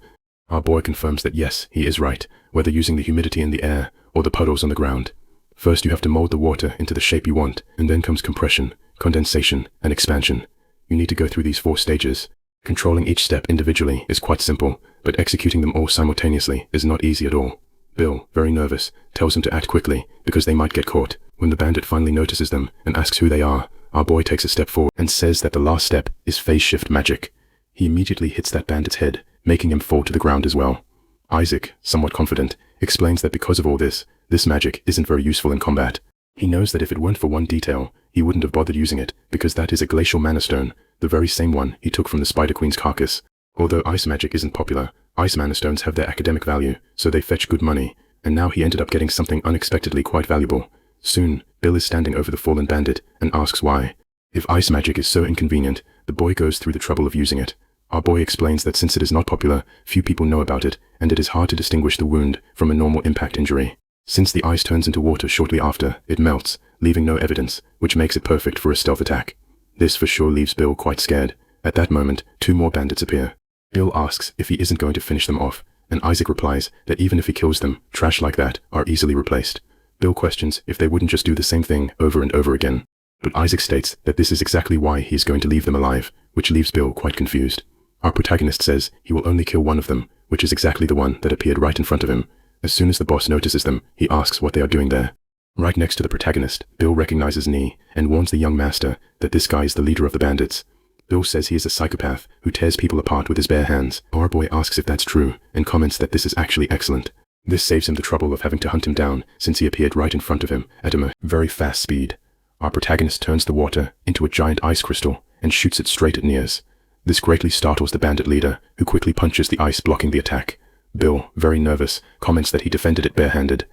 Our boy confirms that yes, he is right, whether using the humidity in the air or the puddles on the ground. First you have to mold the water into the shape you want, and then comes compression, condensation, and expansion. You need to go through these 4 stages. Controlling each step individually is quite simple, but executing them all simultaneously is not easy at all. Bill, very nervous, tells him to act quickly, because they might get caught. When the bandit finally notices them and asks who they are, our boy takes a step forward and says that the last step is phase shift magic. He immediately hits that bandit's head, making him fall to the ground as well. Isaac, somewhat confident, explains that because of all this magic isn't very useful in combat. He knows that if it weren't for one detail, he wouldn't have bothered using it, because that is a glacial mana stone, the very same one he took from the Spider Queen's carcass. Although ice magic isn't popular, ice mana stones have their academic value, so they fetch good money, and now he ended up getting something unexpectedly quite valuable. Soon, Bill is standing over the fallen bandit and asks why. If ice magic is so inconvenient, the boy goes through the trouble of using it. Our boy explains that since it is not popular, few people know about it, and it is hard to distinguish the wound from a normal impact injury. Since the ice turns into water shortly after, it melts, leaving no evidence, which makes it perfect for a stealth attack. This for sure leaves Bill quite scared. At that moment, 2 more bandits appear. Bill asks if he isn't going to finish them off, and Isaac replies that even if he kills them, trash like that are easily replaced. Bill questions if they wouldn't just do the same thing over and over again. But Isaac states that this is exactly why he is going to leave them alive, which leaves Bill quite confused. Our protagonist says he will only kill one of them, which is exactly the one that appeared right in front of him. As soon as the boss notices them, he asks what they are doing there. Right next to the protagonist, Bill recognizes Nee and warns the young master that this guy is the leader of the bandits. Bill says he is a psychopath who tears people apart with his bare hands. Our boy asks if that's true and comments that this is actually excellent. This saves him the trouble of having to hunt him down since he appeared right in front of him at a very fast speed. Our protagonist turns the water into a giant ice crystal and shoots it straight at Nears. This greatly startles the bandit leader, who quickly punches the ice blocking the attack. Bill, very nervous, comments that he defended it barehanded.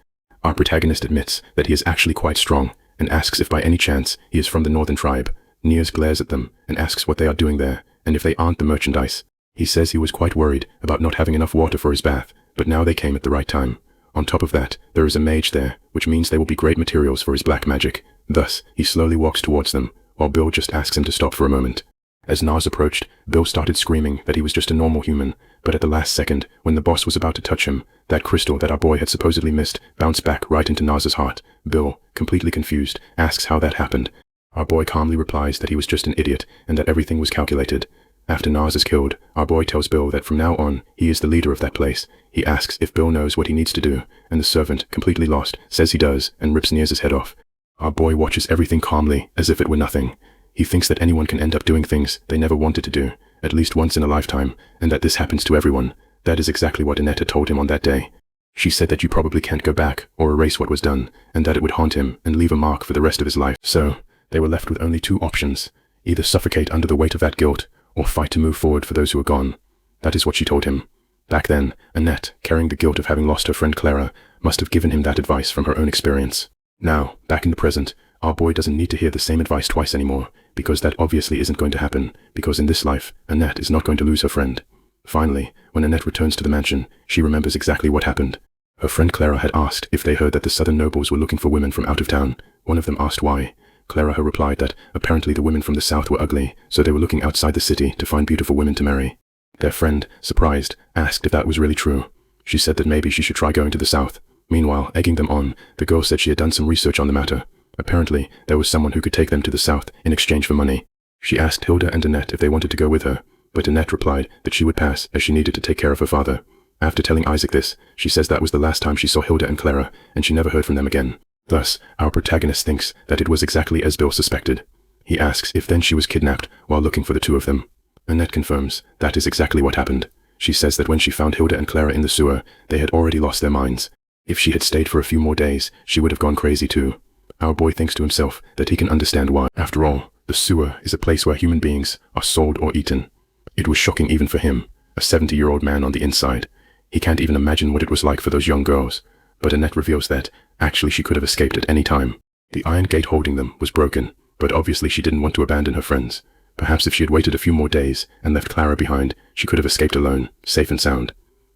Our protagonist admits that he is actually quite strong and asks if by any chance he is from the northern tribe. Nears glares at them and asks what they are doing there and if they aren't the merchandise. He says he was quite worried about not having enough water for his bath, but now they came at the right time. On top of that, there is a mage there, which means they will be great materials for his black magic. Thus, he slowly walks towards them, while Bill just asks him to stop for a moment. As Nas approached, Bill started screaming that he was just a normal human, but at the last second, when the boss was about to touch him, that crystal that our boy had supposedly missed bounced back right into Nas's heart. Bill, completely confused, asks how that happened. Our boy calmly replies that he was just an idiot and that everything was calculated. After Nas is killed, our boy tells Bill that from now on, he is the leader of that place. He asks if Bill knows what he needs to do, and the servant, completely lost, says he does and rips Nears' head off. Our boy watches everything calmly, as if it were nothing. He thinks that anyone can end up doing things they never wanted to do, at least once in a lifetime, and that this happens to everyone. That is exactly what Annette had told him on that day. She said that you probably can't go back or erase what was done, and that it would haunt him and leave a mark for the rest of his life. So, they were left with only two options: either suffocate under the weight of that guilt, or fight to move forward for those who are gone. That is what she told him. Back then, Annette, carrying the guilt of having lost her friend Clara, must have given him that advice from her own experience. Now, back in the present, our boy doesn't need to hear the same advice twice anymore, because that obviously isn't going to happen, because in this life, Annette is not going to lose her friend. Finally, when Annette returns to the mansion, she remembers exactly what happened. Her friend Clara had asked if they heard that the southern nobles were looking for women from out of town. One of them asked why. Clara had replied that apparently the women from the south were ugly, so they were looking outside the city to find beautiful women to marry. Their friend, surprised, asked if that was really true. She said that maybe she should try going to the south. Meanwhile, egging them on, the girl said she had done some research on the matter. Apparently, there was someone who could take them to the south in exchange for money. She asked Hilda and Annette if they wanted to go with her, but Annette replied that she would pass as she needed to take care of her father. After telling Isaac this, she says that was the last time she saw Hilda and Clara, and she never heard from them again. Thus, our protagonist thinks that it was exactly as Bill suspected. He asks if then she was kidnapped while looking for the two of them. Annette confirms that is exactly what happened. She says that when she found Hilda and Clara in the sewer, they had already lost their minds. If she had stayed for a few more days, she would have gone crazy too. Our boy thinks to himself that he can understand why. After all, the sewer is a place where human beings are sold or eaten. It was shocking even for him, a 70-year-old man on the inside. He can't even imagine what it was like for those young girls. But Annette reveals that, actually she could have escaped at any time. The iron gate holding them was broken, but obviously she didn't want to abandon her friends. Perhaps if she had waited a few more days and left Clara behind, she could have escaped alone, safe and sound.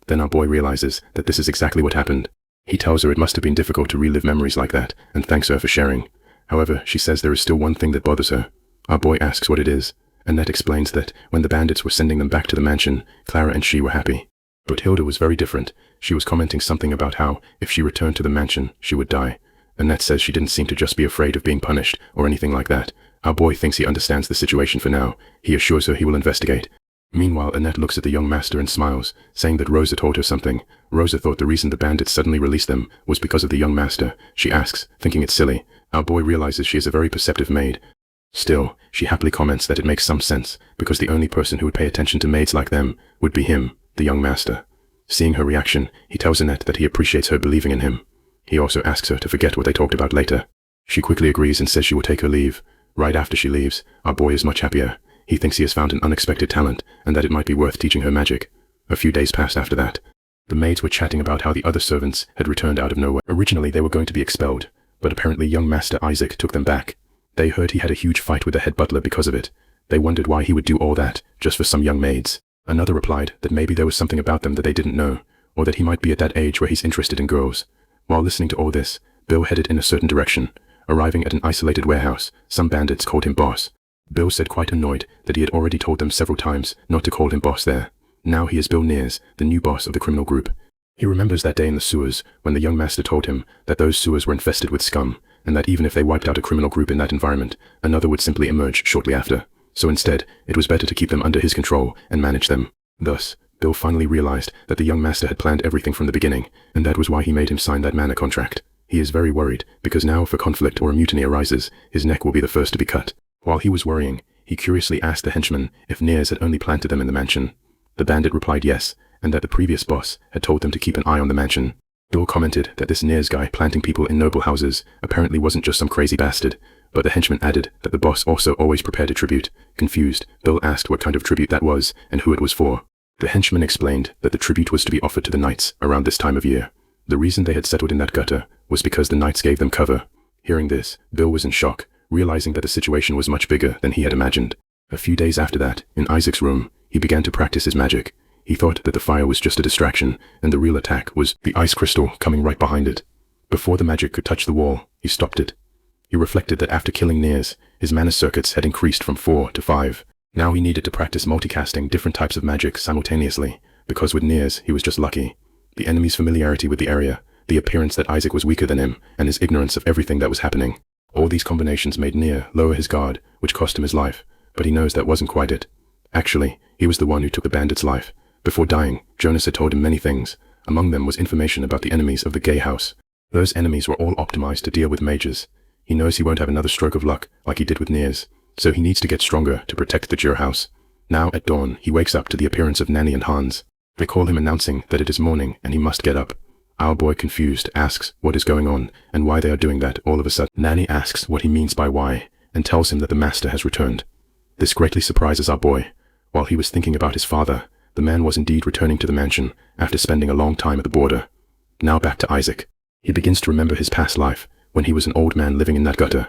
Then our boy realizes that this is exactly what happened. He tells her it must have been difficult to relive memories like that, and thanks her for sharing. However, she says there is still one thing that bothers her. Our boy asks what it is. Annette explains that when the bandits were sending them back to the mansion, Clara and she were happy. But Hilda was very different. She was commenting something about how, if she returned to the mansion, she would die. Annette says she didn't seem to just be afraid of being punished, or anything like that. Our boy thinks he understands the situation for now. He assures her he will investigate. Meanwhile, Annette looks at the young master and smiles, saying that Rosa told her something. Rosa thought the reason the bandits suddenly released them was because of the young master. She asks, thinking it's silly. Our boy realizes she is a very perceptive maid. Still, she happily comments that it makes some sense, because the only person who would pay attention to maids like them would be him, the young master. Seeing her reaction, he tells Annette that he appreciates her believing in him. He also asks her to forget what they talked about later. She quickly agrees and says she will take her leave. Right after she leaves, our boy is much happier. He thinks he has found an unexpected talent, and that it might be worth teaching her magic. A few days passed after that. The maids were chatting about how the other servants had returned out of nowhere. Originally they were going to be expelled, but apparently young Master Isaac took them back. They heard he had a huge fight with the head butler because of it. They wondered why he would do all that, just for some young maids. Another replied that maybe there was something about them that they didn't know, or that he might be at that age where he's interested in girls. While listening to all this, Bill headed in a certain direction. Arriving at an isolated warehouse, some bandits called him boss. Bill said quite annoyed that he had already told them several times not to call him boss there. Now he is Bill Nears, the new boss of the criminal group. He remembers that day in the sewers when the young master told him that those sewers were infested with scum, and that even if they wiped out a criminal group in that environment, another would simply emerge shortly after. So instead, it was better to keep them under his control and manage them. Thus, Bill finally realized that the young master had planned everything from the beginning, and that was why he made him sign that mana contract. He is very worried, because now if a conflict or a mutiny arises, his neck will be the first to be cut. While he was worrying, he curiously asked the henchman if Niers had only planted them in the mansion. The bandit replied yes, and that the previous boss had told them to keep an eye on the mansion. Bill commented that this Niers guy planting people in noble houses apparently wasn't just some crazy bastard, but the henchman added that the boss also always prepared a tribute. Confused, Bill asked what kind of tribute that was and who it was for. The henchman explained that the tribute was to be offered to the knights around this time of year. The reason they had settled in that gutter was because the knights gave them cover. Hearing this, Bill was in shock, realizing that the situation was much bigger than he had imagined. A few days after that, in Isaac's room, he began to practice his magic. He thought that the fire was just a distraction, and the real attack was the ice crystal coming right behind it. Before the magic could touch the wall, he stopped it. He reflected that after killing Niers, his mana circuits had increased from 4 to 5. Now he needed to practice multicasting different types of magic simultaneously, because with Niers he was just lucky. The enemy's familiarity with the area, the appearance that Isaac was weaker than him, and his ignorance of everything that was happening. All these combinations made Nier lower his guard, which cost him his life, but he knows that wasn't quite it. Actually, he was the one who took the bandit's life. Before dying, Jonas had told him many things. Among them was information about the enemies of the gay house. Those enemies were all optimized to deal with mages. He knows he won't have another stroke of luck like he did with Niers, so he needs to get stronger to protect the Jur house. Now at dawn, he wakes up to the appearance of Nanny and Hans. They call him announcing that it is morning and he must get up. Our boy, confused, asks what is going on and why they are doing that all of a sudden. Nanny asks what he means by why and tells him that the master has returned. This greatly surprises our boy. While he was thinking about his father, the man was indeed returning to the mansion after spending a long time at the border. Now back to Isaac. He begins to remember his past life, when he was an old man living in that gutter.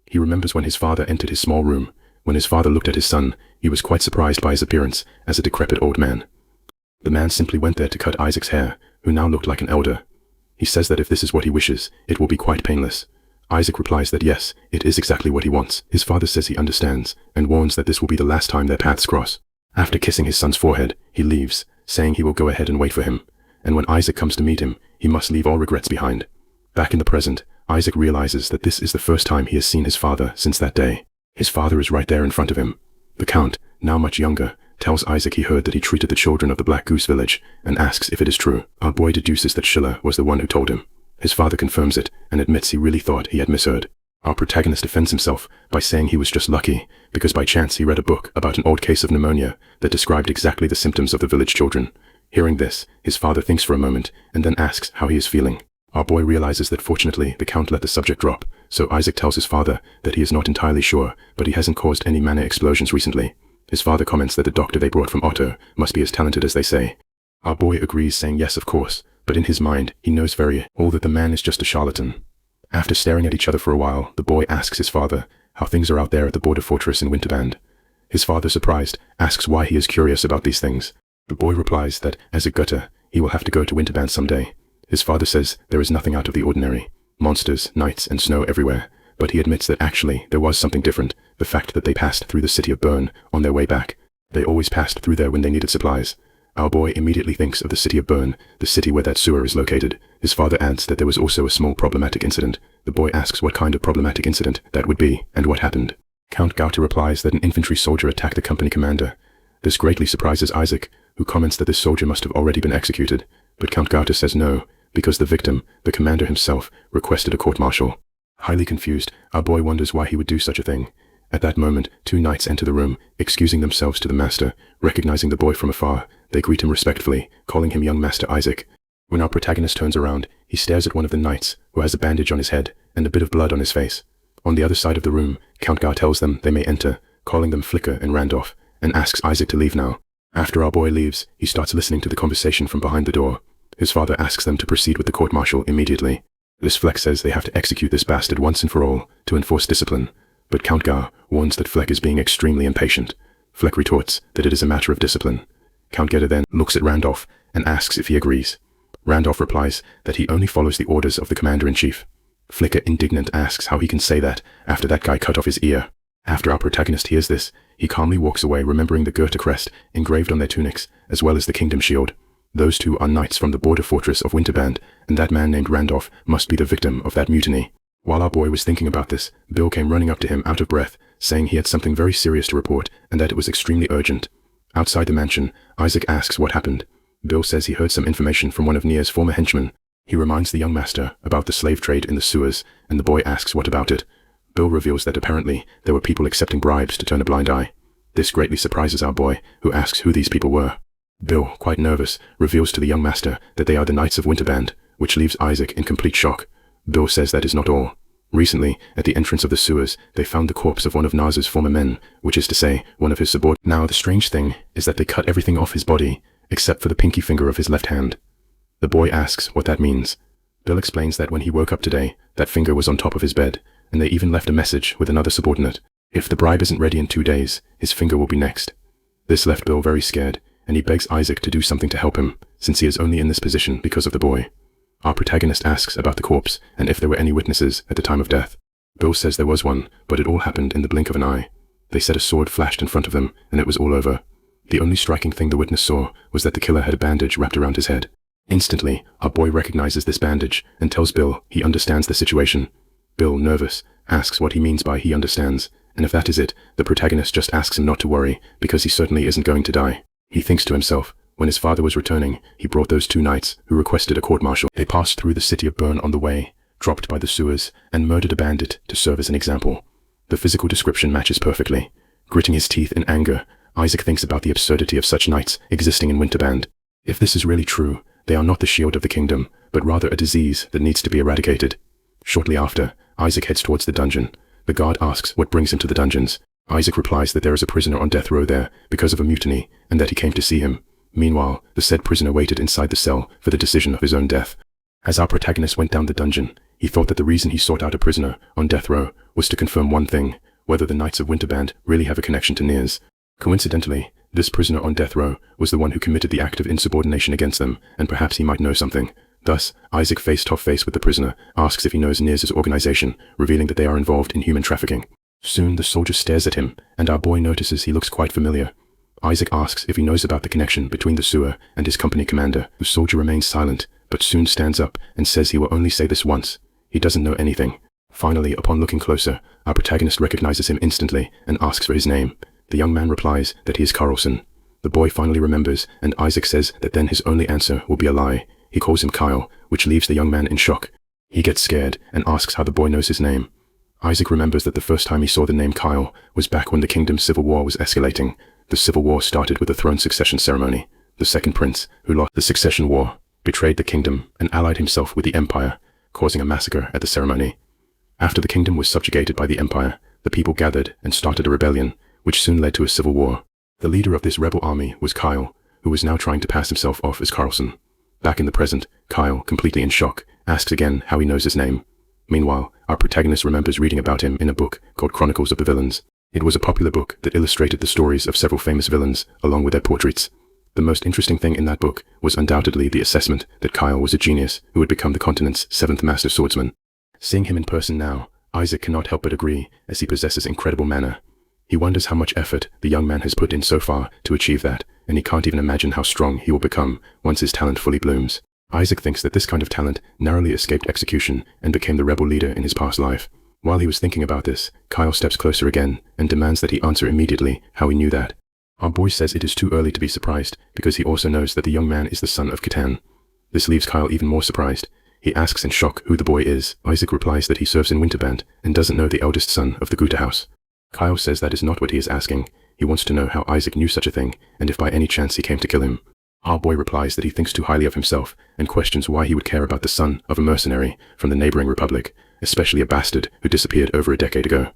He remembers when his father entered his small room. When his father looked at his son, he was quite surprised by his appearance as a decrepit old man. The man simply went there to cut Isaac's hair, who now looked like an elder. He says that if this is what he wishes, it will be quite painless. Isaac replies that yes, it is exactly what he wants. His father says he understands, and warns that this will be the last time their paths cross. After kissing his son's forehead, he leaves, saying he will go ahead and wait for him. And when Isaac comes to meet him, he must leave all regrets behind. Back in the present, Isaac realizes that this is the first time he has seen his father since that day. His father is right there in front of him. The Count, now much younger, tells Isaac he heard that he treated the children of the Black Goose village, and asks if it is true. Our boy deduces that Schiller was the one who told him. His father confirms it, and admits he really thought he had misheard. Our protagonist defends himself by saying he was just lucky, because by chance he read a book about an old case of pneumonia that described exactly the symptoms of the village children. Hearing this, his father thinks for a moment, and then asks how he is feeling. Our boy realizes that fortunately the Count let the subject drop, so Isaac tells his father that he is not entirely sure, but he hasn't caused any mana explosions recently. His father comments that the doctor they brought from Otto must be as talented as they say. Our boy agrees, saying yes, of course, but in his mind, he knows very well that the man is just a charlatan. After staring at each other for a while, the boy asks his father how things are out there at the border fortress in Winterband. His father, surprised, asks why he is curious about these things. The boy replies that, as a gutter, he will have to go to Winterband someday. His father says there is nothing out of the ordinary. Monsters, knights, and snow everywhere. But he admits that actually there was something different, the fact that they passed through the city of Bern on their way back. They always passed through there when they needed supplies. Our boy immediately thinks of the city of Bern, the city where that sewer is located. His father adds that there was also a small problematic incident. The boy asks what kind of problematic incident that would be, and what happened. Count Gotha replies that an infantry soldier attacked the company commander. This greatly surprises Isaac, who comments that this soldier must have already been executed. But Count Gotha says no, because the victim, the commander himself, requested a court-martial. Highly confused, our boy wonders why he would do such a thing. At that moment, two knights enter the room, excusing themselves to the master. Recognizing the boy from afar, they greet him respectfully, calling him young Master Isaac. When our protagonist turns around, he stares at one of the knights, who has a bandage on his head and a bit of blood on his face. On the other side of the room, Count Gar tells them they may enter, calling them Flicker and Randolph, and asks Isaac to leave now. After our boy leaves, he starts listening to the conversation from behind the door. His father asks them to proceed with the court-martial immediately. This Fleck says they have to execute this bastard once and for all, to enforce discipline. But Count Gar warns that Fleck is being extremely impatient. Fleck retorts that it is a matter of discipline. Count Getter then looks at Randolph and asks if he agrees. Randolph replies that he only follows the orders of the commander-in-chief. Flicker, indignant, asks how he can say that after that guy cut off his ear. After our protagonist hears this, he calmly walks away, remembering the Gotha crest engraved on their tunics, as well as the kingdom shield. Those two are knights from the border fortress of Winterband, and that man named Randolph must be the victim of that mutiny. While our boy was thinking about this, Bill came running up to him out of breath, saying he had something very serious to report and that it was extremely urgent. Outside the mansion, Isaac asks what happened. Bill says he heard some information from one of Nia's former henchmen. He reminds the young master about the slave trade in the sewers, and the boy asks what about it. Bill reveals that apparently there were people accepting bribes to turn a blind eye. This greatly surprises our boy, who asks who these people were. Bill, quite nervous, reveals to the young master that they are the Knights of Winterband, which leaves Isaac in complete shock. Bill says that is not all. Recently, at the entrance of the sewers, they found the corpse of one of Nas's former men, which is to say, one of his subordinates. Now the strange thing is that they cut everything off his body, except for the pinky finger of his left hand. The boy asks what that means. Bill explains that when he woke up today, that finger was on top of his bed, and they even left a message with another subordinate. If the bribe isn't ready in 2 days, his finger will be next. This left Bill very scared, and he begs Isaac to do something to help him, since he is only in this position because of the boy. Our protagonist asks about the corpse and if there were any witnesses at the time of death. Bill says there was one, but it all happened in the blink of an eye. They said a sword flashed in front of them, and it was all over. The only striking thing the witness saw was that the killer had a bandage wrapped around his head. Instantly, our boy recognizes this bandage and tells Bill he understands the situation. Bill, nervous, asks what he means by he understands, and if that is it, the protagonist just asks him not to worry, because he certainly isn't going to die. He thinks to himself, when his father was returning, he brought those 2 knights who requested a court-martial. They passed through the city of Bern on the way, dropped by the sewers, and murdered a bandit to serve as an example. The physical description matches perfectly. Gritting his teeth in anger, Isaac thinks about the absurdity of such knights existing in Winterband. If this is really true, they are not the shield of the kingdom, but rather a disease that needs to be eradicated. Shortly after, Isaac heads towards the dungeon. The guard asks what brings him to the dungeons. Isaac replies that there is a prisoner on death row there because of a mutiny, and that he came to see him. Meanwhile, the said prisoner waited inside the cell for the decision of his own death. As our protagonist went down the dungeon, he thought that the reason he sought out a prisoner on death row was to confirm one thing, whether the Knights of Winterband really have a connection to Nia's. Coincidentally, this prisoner on death row was the one who committed the act of insubordination against them, and perhaps he might know something. Thus, Isaac, face-to-face with the prisoner, asks if he knows Nia's organization, revealing that they are involved in human trafficking. Soon the soldier stares at him, and our boy notices he looks quite familiar. Isaac asks if he knows about the connection between the sewer and his company commander. The soldier remains silent, but soon stands up and says he will only say this once. He doesn't know anything. Finally, upon looking closer, our protagonist recognizes him instantly and asks for his name. The young man replies that he is Carlson. The boy finally remembers, and Isaac says that then his only answer will be a lie. He calls him Kyle, which leaves the young man in shock. He gets scared and asks how the boy knows his name. Isaac remembers that the first time he saw the name Kyle was back when the kingdom's civil war was escalating. The civil war started with the throne succession ceremony. The second prince, who lost the succession war, betrayed the kingdom and allied himself with the empire, causing a massacre at the ceremony. After the kingdom was subjugated by the empire, the people gathered and started a rebellion, which soon led to a civil war. The leader of this rebel army was Kyle, who was now trying to pass himself off as Carlson. Back in the present, Kyle, completely in shock, asks again how he knows his name. Meanwhile, our protagonist remembers reading about him in a book called Chronicles of the Villains. It was a popular book that illustrated the stories of several famous villains, along with their portraits. The most interesting thing in that book was undoubtedly the assessment that Kyle was a genius who would become the continent's 7th master swordsman. Seeing him in person now, Isaac cannot help but agree, as he possesses incredible manner. He wonders how much effort the young man has put in so far to achieve that, and he can't even imagine how strong he will become once his talent fully blooms. Isaac thinks that this kind of talent narrowly escaped execution and became the rebel leader in his past life. While he was thinking about this, Kyle steps closer again and demands that he answer immediately how he knew that. Our boy says it is too early to be surprised, because he also knows that the young man is the son of Catan. This leaves Kyle even more surprised. He asks in shock who the boy is. Isaac replies that he serves in Winterband and doesn't know the eldest son of the Gotha house. Kyle says that is not what he is asking. He wants to know how Isaac knew such a thing, and if by any chance he came to kill him. Our boy replies that he thinks too highly of himself and questions why he would care about the son of a mercenary from the neighboring republic, especially a bastard who disappeared over a decade ago.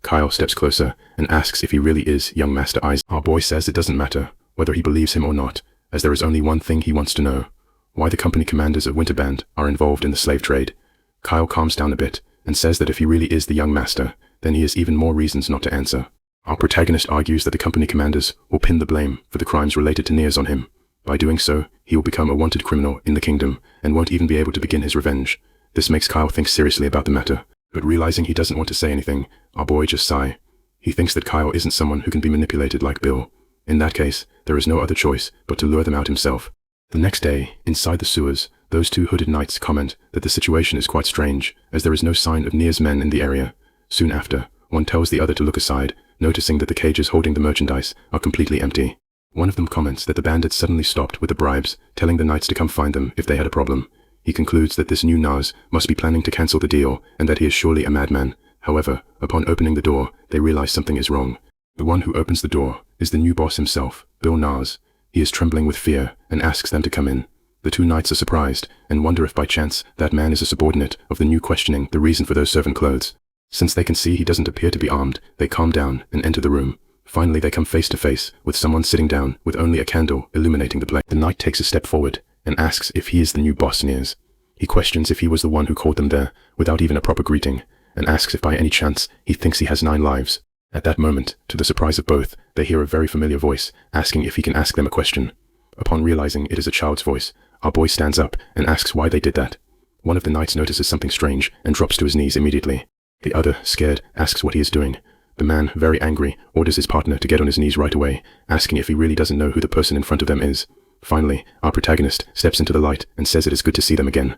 Kyle steps closer and asks if he really is young Master Isaac. Our boy says it doesn't matter whether he believes him or not, as there is only one thing he wants to know: why the company commanders of Winterband are involved in the slave trade. Kyle calms down a bit and says that if he really is the young master, then he has even more reasons not to answer. Our protagonist argues that the company commanders will pin the blame for the crimes related to Nia's on him. By doing so, he will become a wanted criminal in the kingdom and won't even be able to begin his revenge. This makes Kyle think seriously about the matter, but realizing he doesn't want to say anything, our boy just sighs. He thinks that Kyle isn't someone who can be manipulated like Bill. In that case, there is no other choice but to lure them out himself. The next day, inside the sewers, Those two hooded knights comment that the situation is quite strange, as there is no sign of Nia's men in the area. Soon after, one tells the other to look aside, noticing that the cages holding the merchandise are completely empty. One of them comments that the bandits suddenly stopped with the bribes, telling the knights to come find them if they had a problem. He concludes that this new Nas must be planning to cancel the deal and that he is surely a madman. However, upon opening the door, they realize something is wrong. The one who opens the door is the new boss himself, Bill Nas. He is trembling with fear and asks them to come in. The two knights are surprised and wonder if by chance that man is a subordinate of the new, questioning the reason for those servant clothes. Since they can see he doesn't appear to be armed, they calm down and enter the room. Finally, they come face to face with someone sitting down with only a candle illuminating the place. The knight takes a step forward and asks if he is the new boss Nias. He questions if he was the one who called them there without even a proper greeting, and asks if by any chance he thinks he has 9 lives. At that moment, to the surprise of both, they hear a very familiar voice asking if he can ask them a question. Upon realizing it is a child's voice, our boy stands up and asks why they did that. One of the knights notices something strange and drops to his knees immediately. The other, scared, asks what he is doing. The man, very angry, orders his partner to get on his knees right away, asking if he really doesn't know who the person in front of them is. Finally, our protagonist steps into the light and says it is good to see them again.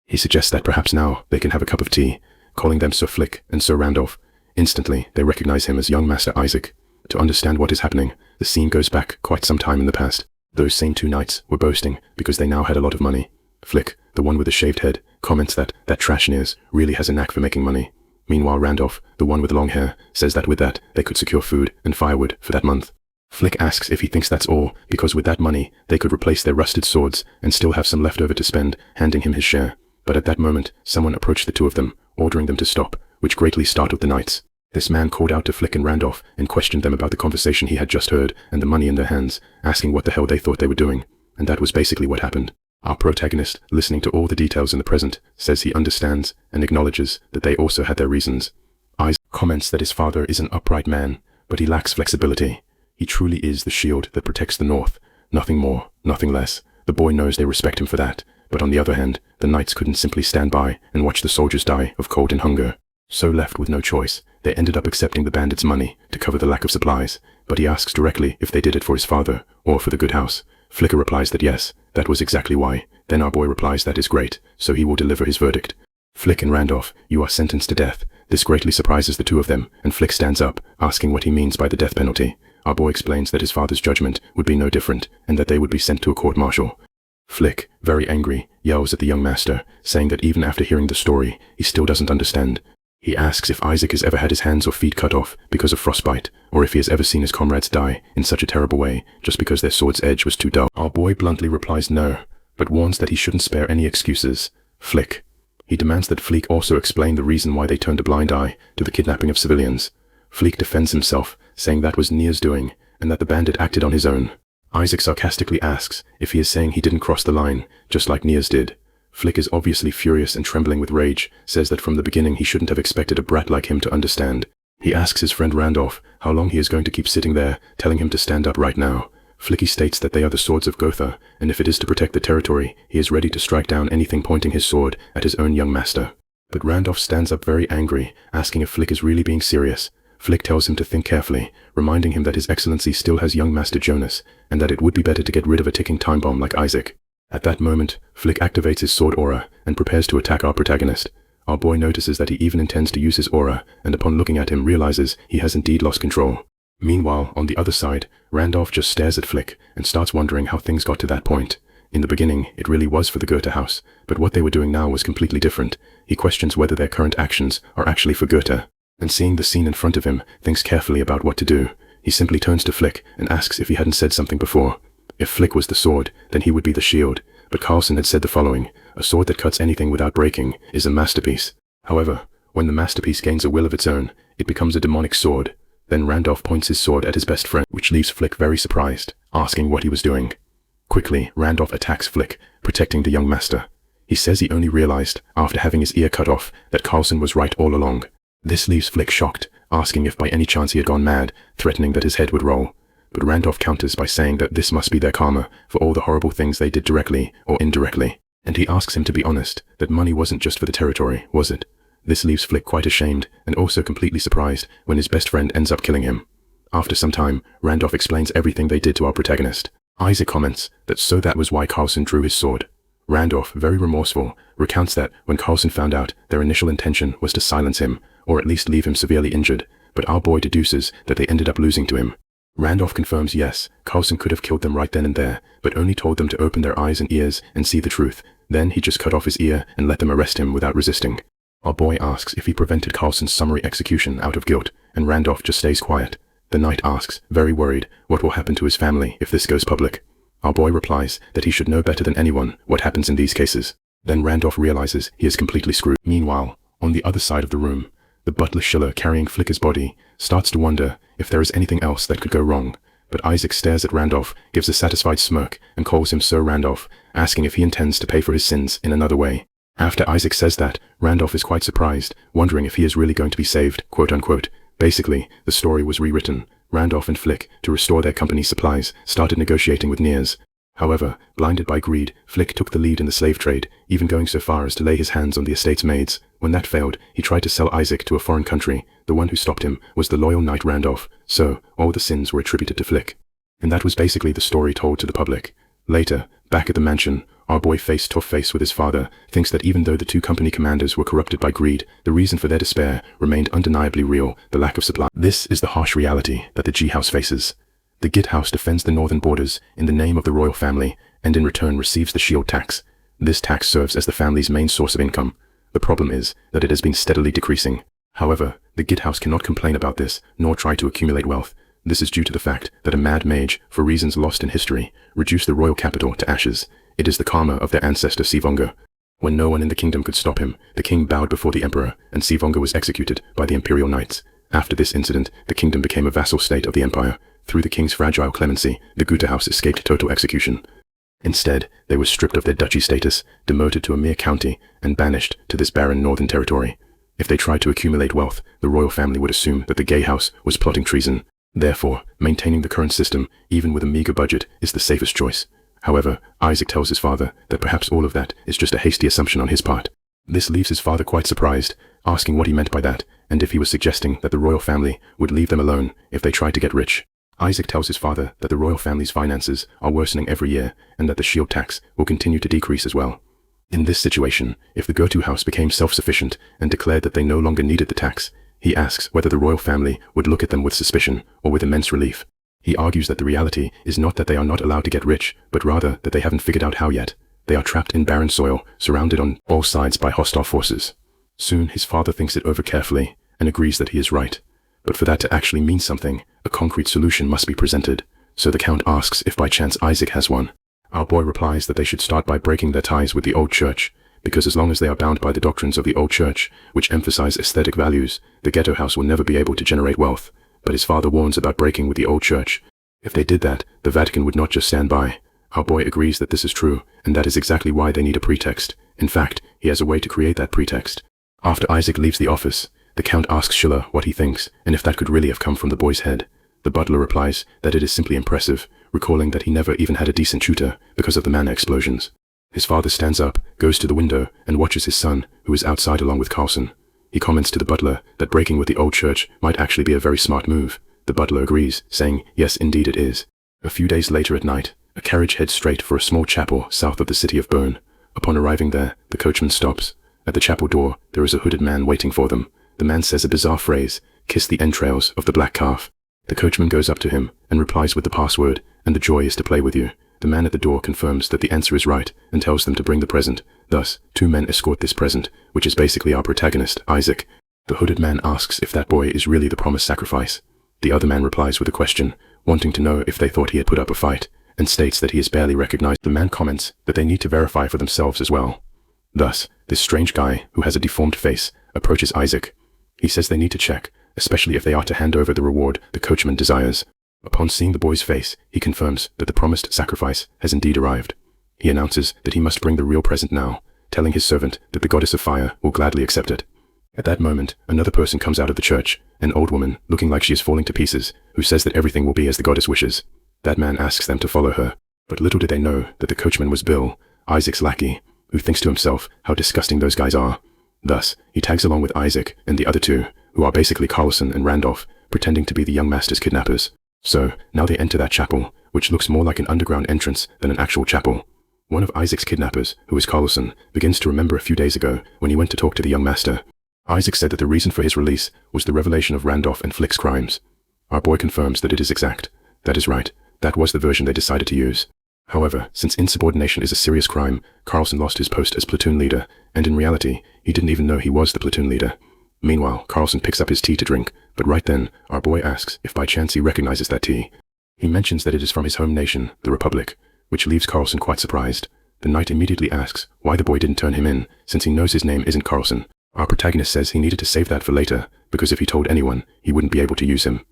He suggests that perhaps now they can have a cup of tea, calling them Sir Flick and Sir Randolph. Instantly, they recognize him as young Master Isaac. To understand what is happening, the scene goes back quite some time in the past. Those same two knights were boasting because they now had a lot of money. Flick, the one with the shaved head, comments that trash Nias really has a knack for making money. Meanwhile, Randolph, the one with long hair, says that with that, they could secure food and firewood for that month. Flick asks if he thinks that's all, because with that money, they could replace their rusted swords and still have some left over to spend, handing him his share. But at that moment, someone approached the two of them, ordering them to stop, which greatly startled the knights. This man called out to Flick and Randolph and questioned them about the conversation he had just heard and the money in their hands, asking what the hell they thought they were doing. And that was basically what happened. Our protagonist, listening to all the details in the present, says he understands and acknowledges that they also had their reasons. Isaac comments that his father is an upright man, but he lacks flexibility. He truly is the shield that protects the North. Nothing more, nothing less. The boy knows they respect him for that. But on the other hand, the knights couldn't simply stand by and watch the soldiers die of cold and hunger. So left with no choice, they ended up accepting the bandits' money to cover the lack of supplies. But he asks directly if they did it for his father or for the good house. Flicker replies that yes, that was exactly why. Then our boy replies that is great, so he will deliver his verdict. Flick and Randolph, you are sentenced to death. This greatly surprises the two of them, and Flick stands up, asking what he means by the death penalty. Our boy explains that his father's judgment would be no different, and that they would be sent to a court-martial. Flick, very angry, yells at the young master, saying that even after hearing the story, he still doesn't understand. He asks if Isaac has ever had his hands or feet cut off because of frostbite, or if he has ever seen his comrades die in such a terrible way just because their sword's edge was too dull. Our boy bluntly replies no, but warns that he shouldn't spare any excuses. Flick. He demands that Flick also explain the reason why they turned a blind eye to the kidnapping of civilians. Flick defends himself, saying that was Nia's doing, and that the bandit acted on his own. Isaac sarcastically asks if he is saying he didn't cross the line, just like Nia's did. Flick is obviously furious and trembling with rage, says that from the beginning he shouldn't have expected a brat like him to understand. He asks his friend Randolph how long he is going to keep sitting there, telling him to stand up right now. Flicky states that they are the swords of Gotha, and if it is to protect the territory, he is ready to strike down anything pointing his sword at his own young master. But Randolph stands up very angry, asking if Flick is really being serious. Flick tells him to think carefully, reminding him that His Excellency still has young Master Jonas, and that it would be better to get rid of a ticking time bomb like Isaac. At that moment, Flick activates his sword aura and prepares to attack our protagonist. Our boy notices that he even intends to use his aura, and upon looking at him realizes he has indeed lost control. Meanwhile, on the other side, Randolph just stares at Flick and starts wondering how things got to that point. In the beginning, it really was for the Gotha house, but what they were doing now was completely different. He questions whether their current actions are actually for Gotha, and seeing the scene in front of him, thinks carefully about what to do. He simply turns to Flick and asks if he hadn't said something before. If Flick was the sword, then he would be the shield, but Carlson had said the following: a sword that cuts anything without breaking is a masterpiece. However, when the masterpiece gains a will of its own, it becomes a demonic sword. Then Randolph points his sword at his best friend, which leaves Flick very surprised, asking what he was doing. Quickly, Randolph attacks Flick, protecting the young master. He says he only realized, after having his ear cut off, that Carlson was right all along. This leaves Flick shocked, asking if by any chance he had gone mad, threatening that his head would roll. But Randolph counters by saying that this must be their karma for all the horrible things they did directly or indirectly. And he asks him to be honest, that money wasn't just for the territory, was it? This leaves Flick quite ashamed and also completely surprised when his best friend ends up killing him. After some time, Randolph explains everything they did to our protagonist. Isaac comments that so that was why Carlson drew his sword. Randolph, very remorseful, recounts that when Carlson found out, their initial intention was to silence him, or at least leave him severely injured, but our boy deduces that they ended up losing to him. Randolph confirms yes, Carlson could have killed them right then and there, but only told them to open their eyes and ears and see the truth. Then he just cut off his ear and let them arrest him without resisting. Our boy asks if he prevented Carlson's summary execution out of guilt, and Randolph just stays quiet. The knight asks, very worried, what will happen to his family if this goes public. Our boy replies that he should know better than anyone what happens in these cases. Then Randolph realizes he is completely screwed. Meanwhile, on the other side of the room, the butler Schiller carrying Flicker's body starts to wonder if there is anything else that could go wrong. But Isaac stares at Randolph, gives a satisfied smirk, and calls him Sir Randolph, asking if he intends to pay for his sins in another way. After Isaac says that, Randolph is quite surprised, wondering if he is really going to be saved, quote-unquote. Basically, the story was rewritten. Randolph and Flick, to restore their company's supplies, started negotiating with Nears. However, blinded by greed, Flick took the lead in the slave trade, even going so far as to lay his hands on the estate's maids. When that failed, he tried to sell Isaac to a foreign country. The one who stopped him was the loyal knight Randolph, so all the sins were attributed to Flick. And that was basically the story told to the public. Later, back at the mansion, our boy face to face with his father, thinks that even though the two company commanders were corrupted by greed, the reason for their despair remained undeniably real, the lack of supply. This is the harsh reality that the G House faces. The Git House defends the northern borders in the name of the royal family, and in return receives the shield tax. This tax serves as the family's main source of income. The problem is that it has been steadily decreasing. However, the Git House cannot complain about this, nor try to accumulate wealth. This is due to the fact that a mad mage, for reasons lost in history, reduced the royal capital to ashes. It is the karma of their ancestor Sivonga. When no one in the kingdom could stop him, the king bowed before the emperor, and Sivonga was executed by the imperial knights. After this incident, the kingdom became a vassal state of the empire. Through the king's fragile clemency, the Gotha house escaped total execution. Instead, they were stripped of their duchy status, demoted to a mere county, and banished to this barren northern territory. If they tried to accumulate wealth, the royal family would assume that the Gay house was plotting treason. Therefore, maintaining the current system, even with a meager budget, is the safest choice. However, Isaac tells his father that perhaps all of that is just a hasty assumption on his part. This leaves his father quite surprised, asking what he meant by that, and if he was suggesting that the royal family would leave them alone if they tried to get rich. Isaac tells his father that the royal family's finances are worsening every year, and that the shield tax will continue to decrease as well. In this situation, if the Gotha house became self-sufficient and declared that they no longer needed the tax, he asks whether the royal family would look at them with suspicion or with immense relief. He argues that the reality is not that they are not allowed to get rich, but rather that they haven't figured out how yet. They are trapped in barren soil, surrounded on all sides by hostile forces. Soon his father thinks it over carefully and agrees that he is right. But for that to actually mean something, a concrete solution must be presented. So the count asks if by chance Isaac has one. Our boy replies that they should start by breaking their ties with the old church, because as long as they are bound by the doctrines of the old church, which emphasize aesthetic values, the ghetto house will never be able to generate wealth. But his father warns about breaking with the old church. If they did that, the Vatican would not just stand by. Our boy agrees that this is true, and that is exactly why they need a pretext. In fact, he has a way to create that pretext. After Isaac leaves the office, the count asks Schiller what he thinks, and if that could really have come from the boy's head. The butler replies that it is simply impressive, recalling that he never even had a decent tutor because of the mana explosions. His father stands up, goes to the window, and watches his son, who is outside along with Carlson. He comments to the butler that breaking with the old church might actually be a very smart move. The butler agrees, saying, yes, indeed it is. A few days later at night, a carriage heads straight for a small chapel south of the city of Bern. Upon arriving there, the coachman stops. At the chapel door, there is a hooded man waiting for them. The man says a bizarre phrase, kiss the entrails of the black calf. The coachman goes up to him and replies with the password, and the joy is to play with you. The man at the door confirms that the answer is right and tells them to bring the present. Thus, two men escort this present, which is basically our protagonist, Isaac. The hooded man asks if that boy is really the promised sacrifice. The other man replies with a question, wanting to know if they thought he had put up a fight, and states that he is barely recognized. The man comments that they need to verify for themselves as well. Thus, this strange guy, who has a deformed face, approaches Isaac. He says they need to check, especially if they are to hand over the reward the coachman desires. Upon seeing the boy's face, he confirms that the promised sacrifice has indeed arrived. He announces that he must bring the real present now, telling his servant that the goddess of fire will gladly accept it. At that moment, another person comes out of the church, an old woman, looking like she is falling to pieces, who says that everything will be as the goddess wishes. That man asks them to follow her, but little did they know that the coachman was Bill, Isaac's lackey, who thinks to himself how disgusting those guys are. Thus, he tags along with Isaac and the other two, who are basically Carlson and Randolph, pretending to be the young master's kidnappers. So, now they enter that chapel, which looks more like an underground entrance than an actual chapel. One of Isaac's kidnappers, who is Carlson, begins to remember a few days ago when he went to talk to the young master. Isaac said that the reason for his release was the revelation of Randolph and Flick's crimes. Our boy confirms that it is exact. That is right. That was the version they decided to use. However, since insubordination is a serious crime, Carlson lost his post as platoon leader, and in reality, he didn't even know he was the platoon leader. Meanwhile, Carlson picks up his tea to drink, but right then, our boy asks if by chance he recognizes that tea. He mentions that it is from his home nation, the Republic, which leaves Carlson quite surprised. The knight immediately asks why the boy didn't turn him in, since he knows his name isn't Carlson. Our protagonist says he needed to save that for later, because if he told anyone, he wouldn't be able to use him.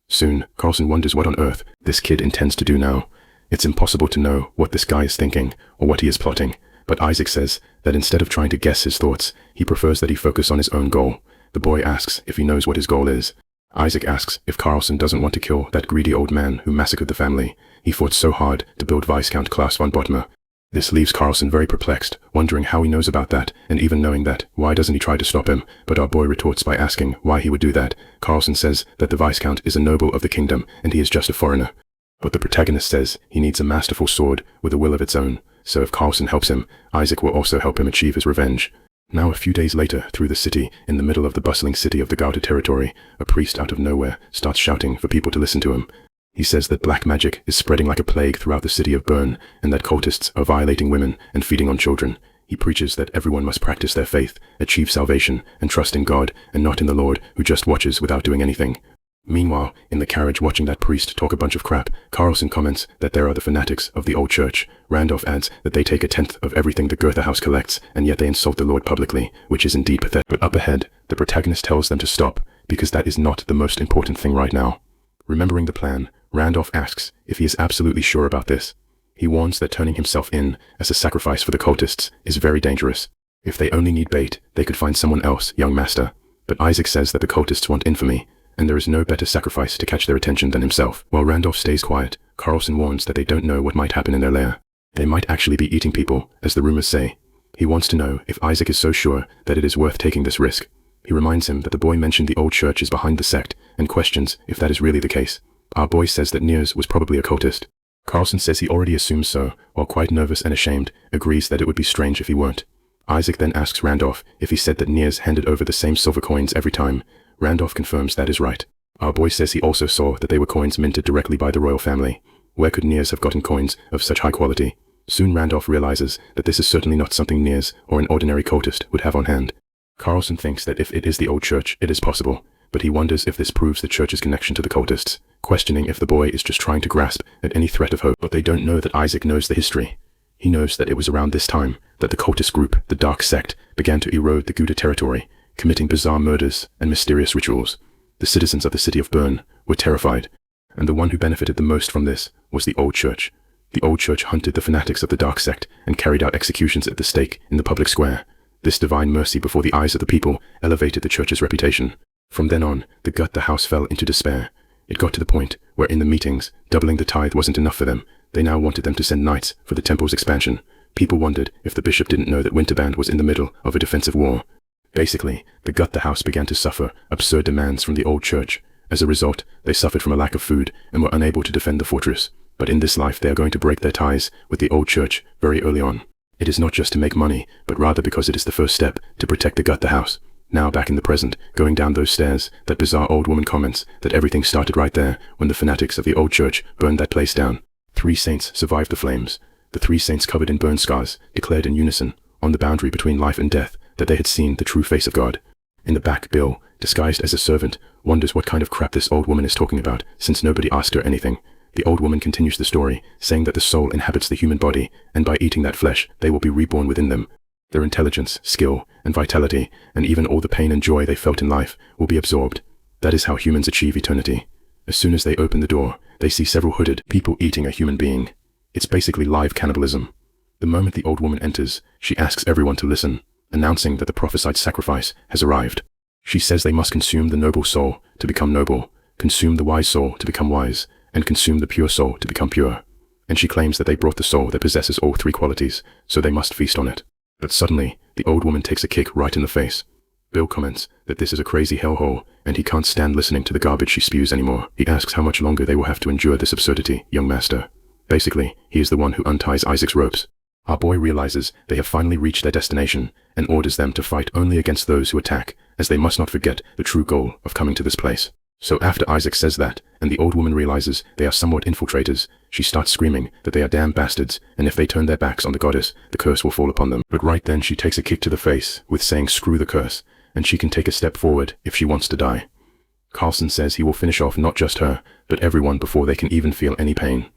Soon, Carlson wonders what on earth this kid intends to do now. It's impossible to know what this guy is thinking, or what he is plotting, but Isaac says that instead of trying to guess his thoughts, he prefers that he focus on his own goal. The boy asks if he knows what his goal is. Isaac asks if Carlson doesn't want to kill that greedy old man who massacred the family. He fought so hard to build Viscount Klaus von Bottmer. This leaves Carlson very perplexed, wondering how he knows about that, and even knowing that, why doesn't he try to stop him? But our boy retorts by asking why he would do that. Carlson says that the Viscount is a noble of the kingdom, and he is just a foreigner. But the protagonist says he needs a masterful sword with a will of its own, so if Carlson helps him, Isaac will also help him achieve his revenge. Now a few days later, through the city, in the middle of the bustling city of the Gotha territory, a priest out of nowhere starts shouting for people to listen to him. He says that black magic is spreading like a plague throughout the city of Bern, and that cultists are violating women and feeding on children. He preaches that everyone must practice their faith, achieve salvation, and trust in God, and not in the Lord, who just watches without doing anything. Meanwhile, in the carriage watching that priest talk a bunch of crap, Carlson comments that there are the fanatics of the old church. Randolph adds that they take 1/10 of everything the Gotha house collects, and yet they insult the Lord publicly, which is indeed pathetic. But up ahead, the protagonist tells them to stop, because that is not the most important thing right now. Remembering the plan, Randolph asks if he is absolutely sure about this. He warns that turning himself in as a sacrifice for the cultists is very dangerous. If they only need bait, they could find someone else, young master. But Isaac says that the cultists want infamy, and there is no better sacrifice to catch their attention than himself. While Randolph stays quiet, Carlson warns that they don't know what might happen in their lair. They might actually be eating people, as the rumors say. He wants to know if Isaac is so sure that it is worth taking this risk. He reminds him that the boy mentioned the old church is behind the sect, and questions if that is really the case. Our boy says that Niers was probably a cultist. Carlson says he already assumes so, while quite nervous and ashamed, agrees that it would be strange if he weren't. Isaac then asks Randolph if he said that Niers handed over the same silver coins every time. Randolph confirms that is right. Our boy says he also saw that they were coins minted directly by the royal family. Where could Niers have gotten coins of such high quality? Soon Randolph realizes that this is certainly not something Niers or an ordinary cultist would have on hand. Carlson thinks that if it is the old church, it is possible, but he wonders if this proves the church's connection to the cultists, questioning if the boy is just trying to grasp at any threat of hope. But they don't know that Isaac knows the history. He knows that it was around this time that the cultist group, the Dark Sect, began to erode the Gotha territory, committing bizarre murders and mysterious rituals. The citizens of the city of Bern were terrified, and the one who benefited the most from this was the old church. The old church hunted the fanatics of the Dark Sect and carried out executions at the stake in the public square. This divine mercy before the eyes of the people elevated the church's reputation. From then on, the Gotha house fell into despair. It got to the point where in the meetings, doubling the tithe wasn't enough for them. They now wanted them to send knights for the temple's expansion. People wondered if the bishop didn't know that Winterband was in the middle of a defensive war. Basically, the Gotha house began to suffer absurd demands from the old church. As a result, they suffered from a lack of food and were unable to defend the fortress. But in this life they are going to break their ties with the old church very early on. It is not just to make money, but rather because it is the first step to protect the Gotha house. Now back in the present, going down those stairs, that bizarre old woman comments that everything started right there when the fanatics of the old church burned that place down. 3 saints survived the flames. The 3 saints covered in burn scars declared in unison, on the boundary between life and death, that they had seen the true face of God. In the back, Bill, disguised as a servant, wonders what kind of crap this old woman is talking about, since nobody asked her anything. The old woman continues the story, saying that the soul inhabits the human body, and by eating that flesh, they will be reborn within them. Their intelligence, skill, and vitality, and even all the pain and joy they felt in life, will be absorbed. That is how humans achieve eternity. As soon as they open the door, they see several hooded people eating a human being. It's basically live cannibalism. The moment the old woman enters, she asks everyone to listen, announcing that the prophesied sacrifice has arrived. She says they must consume the noble soul to become noble, consume the wise soul to become wise, and consume the pure soul to become pure. And she claims that they brought the soul that possesses all 3 qualities, so they must feast on it. But suddenly, the old woman takes a kick right in the face. Bill comments that this is a crazy hellhole, and he can't stand listening to the garbage she spews anymore. He asks how much longer they will have to endure this absurdity, young master. Basically, he is the one who unties Isaac's ropes. Our boy realizes they have finally reached their destination and orders them to fight only against those who attack, as they must not forget the true goal of coming to this place. So after Isaac says that, and the old woman realizes they are somewhat infiltrators, she starts screaming that they are damn bastards, and if they turn their backs on the goddess, the curse will fall upon them. But right then she takes a kick to the face with saying screw the curse, and she can take a step forward if she wants to die. Carlson says he will finish off not just her, but everyone before they can even feel any pain.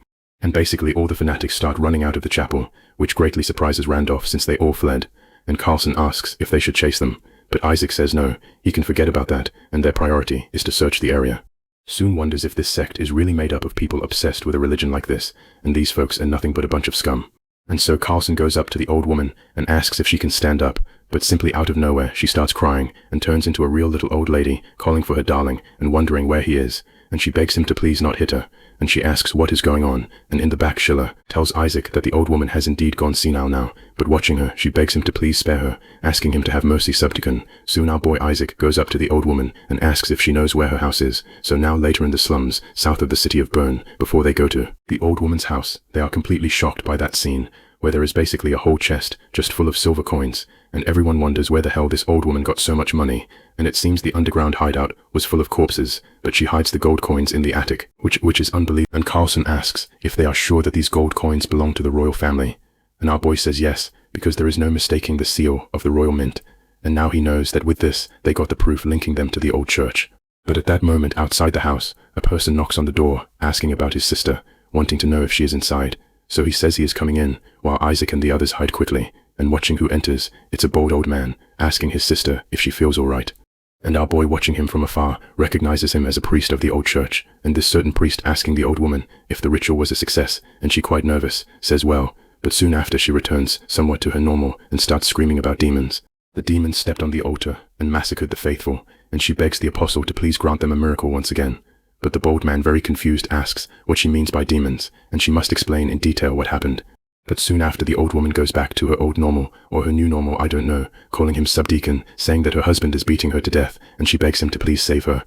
And basically all the fanatics start running out of the chapel, which greatly surprises Randolph since they all fled, and Carlson asks if they should chase them, but Isaac says no, he can forget about that, and their priority is to search the area. Soon wonders if this sect is really made up of people obsessed with a religion like this, and these folks are nothing but a bunch of scum. And so Carlson goes up to the old woman and asks if she can stand up, but simply out of nowhere she starts crying and turns into a real little old lady, calling for her darling and wondering where he is, and she begs him to please not hit her, and she asks what is going on, and in the back Schiller tells Isaac that the old woman has indeed gone senile now, but watching her she begs him to please spare her, asking him to have mercy subdeacon. Soon our boy Isaac goes up to the old woman and asks if she knows where her house is, so now later in the slums south of the city of Bern, before they go to the old woman's house, they are completely shocked by that scene, where there is basically a whole chest just full of silver coins, and everyone wonders where the hell this old woman got so much money, and it seems the underground hideout was full of corpses, but she hides the gold coins in the attic, which is unbelievable. And Carlson asks if they are sure that these gold coins belong to the royal family, and our boy says yes, because there is no mistaking the seal of the royal mint, and now he knows that with this they got the proof linking them to the old church. But at that moment outside the house, a person knocks on the door, asking about his sister, wanting to know if she is inside. So he says he is coming in, while Isaac and the others hide quickly, and watching who enters, it's a bold old man, asking his sister if she feels alright. And our boy watching him from afar recognizes him as a priest of the old church, and this certain priest asking the old woman if the ritual was a success, and she quite nervous, says well, but soon after she returns somewhat to her normal and starts screaming about demons. The demons stepped on the altar and massacred the faithful, and she begs the apostle to please grant them a miracle once again. But the bold man, very confused, asks what she means by demons, and she must explain in detail what happened. But soon after the old woman goes back to her old normal, or her new normal, I don't know, calling him subdeacon, saying that her husband is beating her to death, and she begs him to please save her.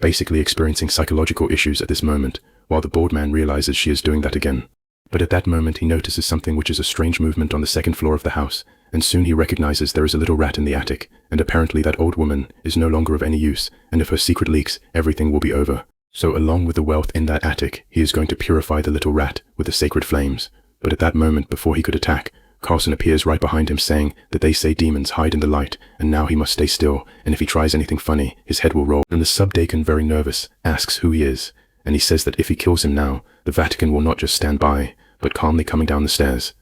Basically experiencing psychological issues at this moment, while the bold man realizes she is doing that again. But at that moment he notices something which is a strange movement on the second floor of the house, and soon he recognizes there is a little rat in the attic, and apparently that old woman is no longer of any use, and if her secret leaks, everything will be over. So along with the wealth in that attic, he is going to purify the little rat with the sacred flames. But at that moment, before he could attack, Carlson appears right behind him saying that they say demons hide in the light, and now he must stay still, and if he tries anything funny, his head will roll. And the subdeacon, very nervous, asks who he is, and he says that if he kills him now, the Vatican will not just stand by, but calmly coming down the stairs.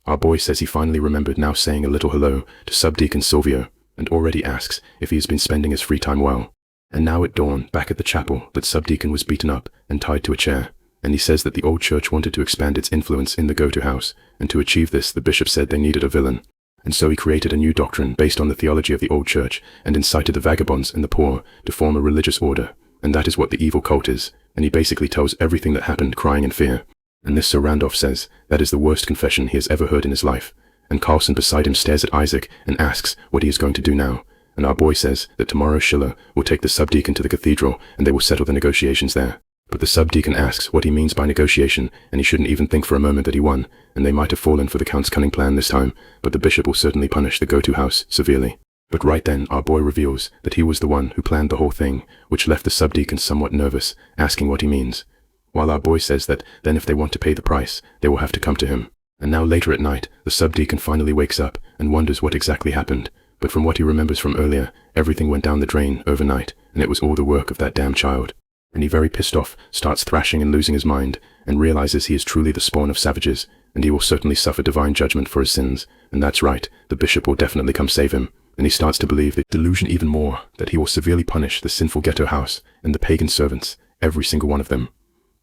Our boy says he finally remembered, now saying a little hello to Subdeacon Silvio, and already asks if he has been spending his free time well. And now at dawn, back at the chapel, that Subdeacon was beaten up and tied to a chair, and he says that the old church wanted to expand its influence in the Gotha house, and to achieve this the bishop said they needed a villain. And so he created a new doctrine based on the theology of the old church, and incited the vagabonds and the poor to form a religious order, and that is what the evil cult is, and he basically tells everything that happened crying in fear. And this Sir Randolph says that is the worst confession he has ever heard in his life, and Carlson beside him stares at Isaac and asks what he is going to do now, and our boy says that tomorrow Schiller will take the subdeacon to the cathedral and they will settle the negotiations there. But the subdeacon asks what he means by negotiation, and he shouldn't even think for a moment that he won, and they might have fallen for the Count's cunning plan this time, but the bishop will certainly punish the Gotha house severely. But right then our boy reveals that he was the one who planned the whole thing, which left the subdeacon somewhat nervous, asking what he means. While our boy says that then if they want to pay the price, they will have to come to him. And now later at night, the subdeacon finally wakes up and wonders what exactly happened, but from what he remembers from earlier, everything went down the drain overnight, and it was all the work of that damn child. And he, very pissed off, starts thrashing and losing his mind, and realizes he is truly the spawn of savages, and he will certainly suffer divine judgment for his sins, and that's right, the bishop will definitely come save him, and he starts to believe the delusion even more, that he will severely punish the sinful ghetto house and the pagan servants, every single one of them.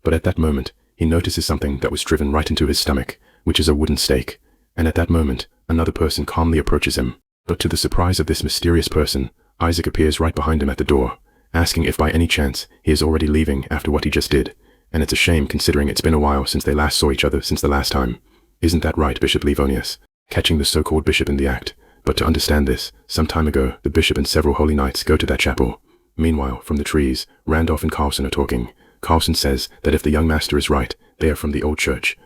But at that moment, he notices something that was driven right into his stomach, which is a wooden stake, and at that moment, another person calmly approaches him. But to the surprise of this mysterious person, Isaac appears right behind him at the door, asking if by any chance he is already leaving after what he just did, and it's a shame considering it's been a while since they last saw each other since the last time. Isn't that right, Bishop Livonius? Catching the so-called bishop in the act. But to understand this, some time ago, the bishop and several holy knights go to that chapel. Meanwhile, from the trees, Randolph and Carlson are talking. Carlson says that if the young master is right, they are from the old church.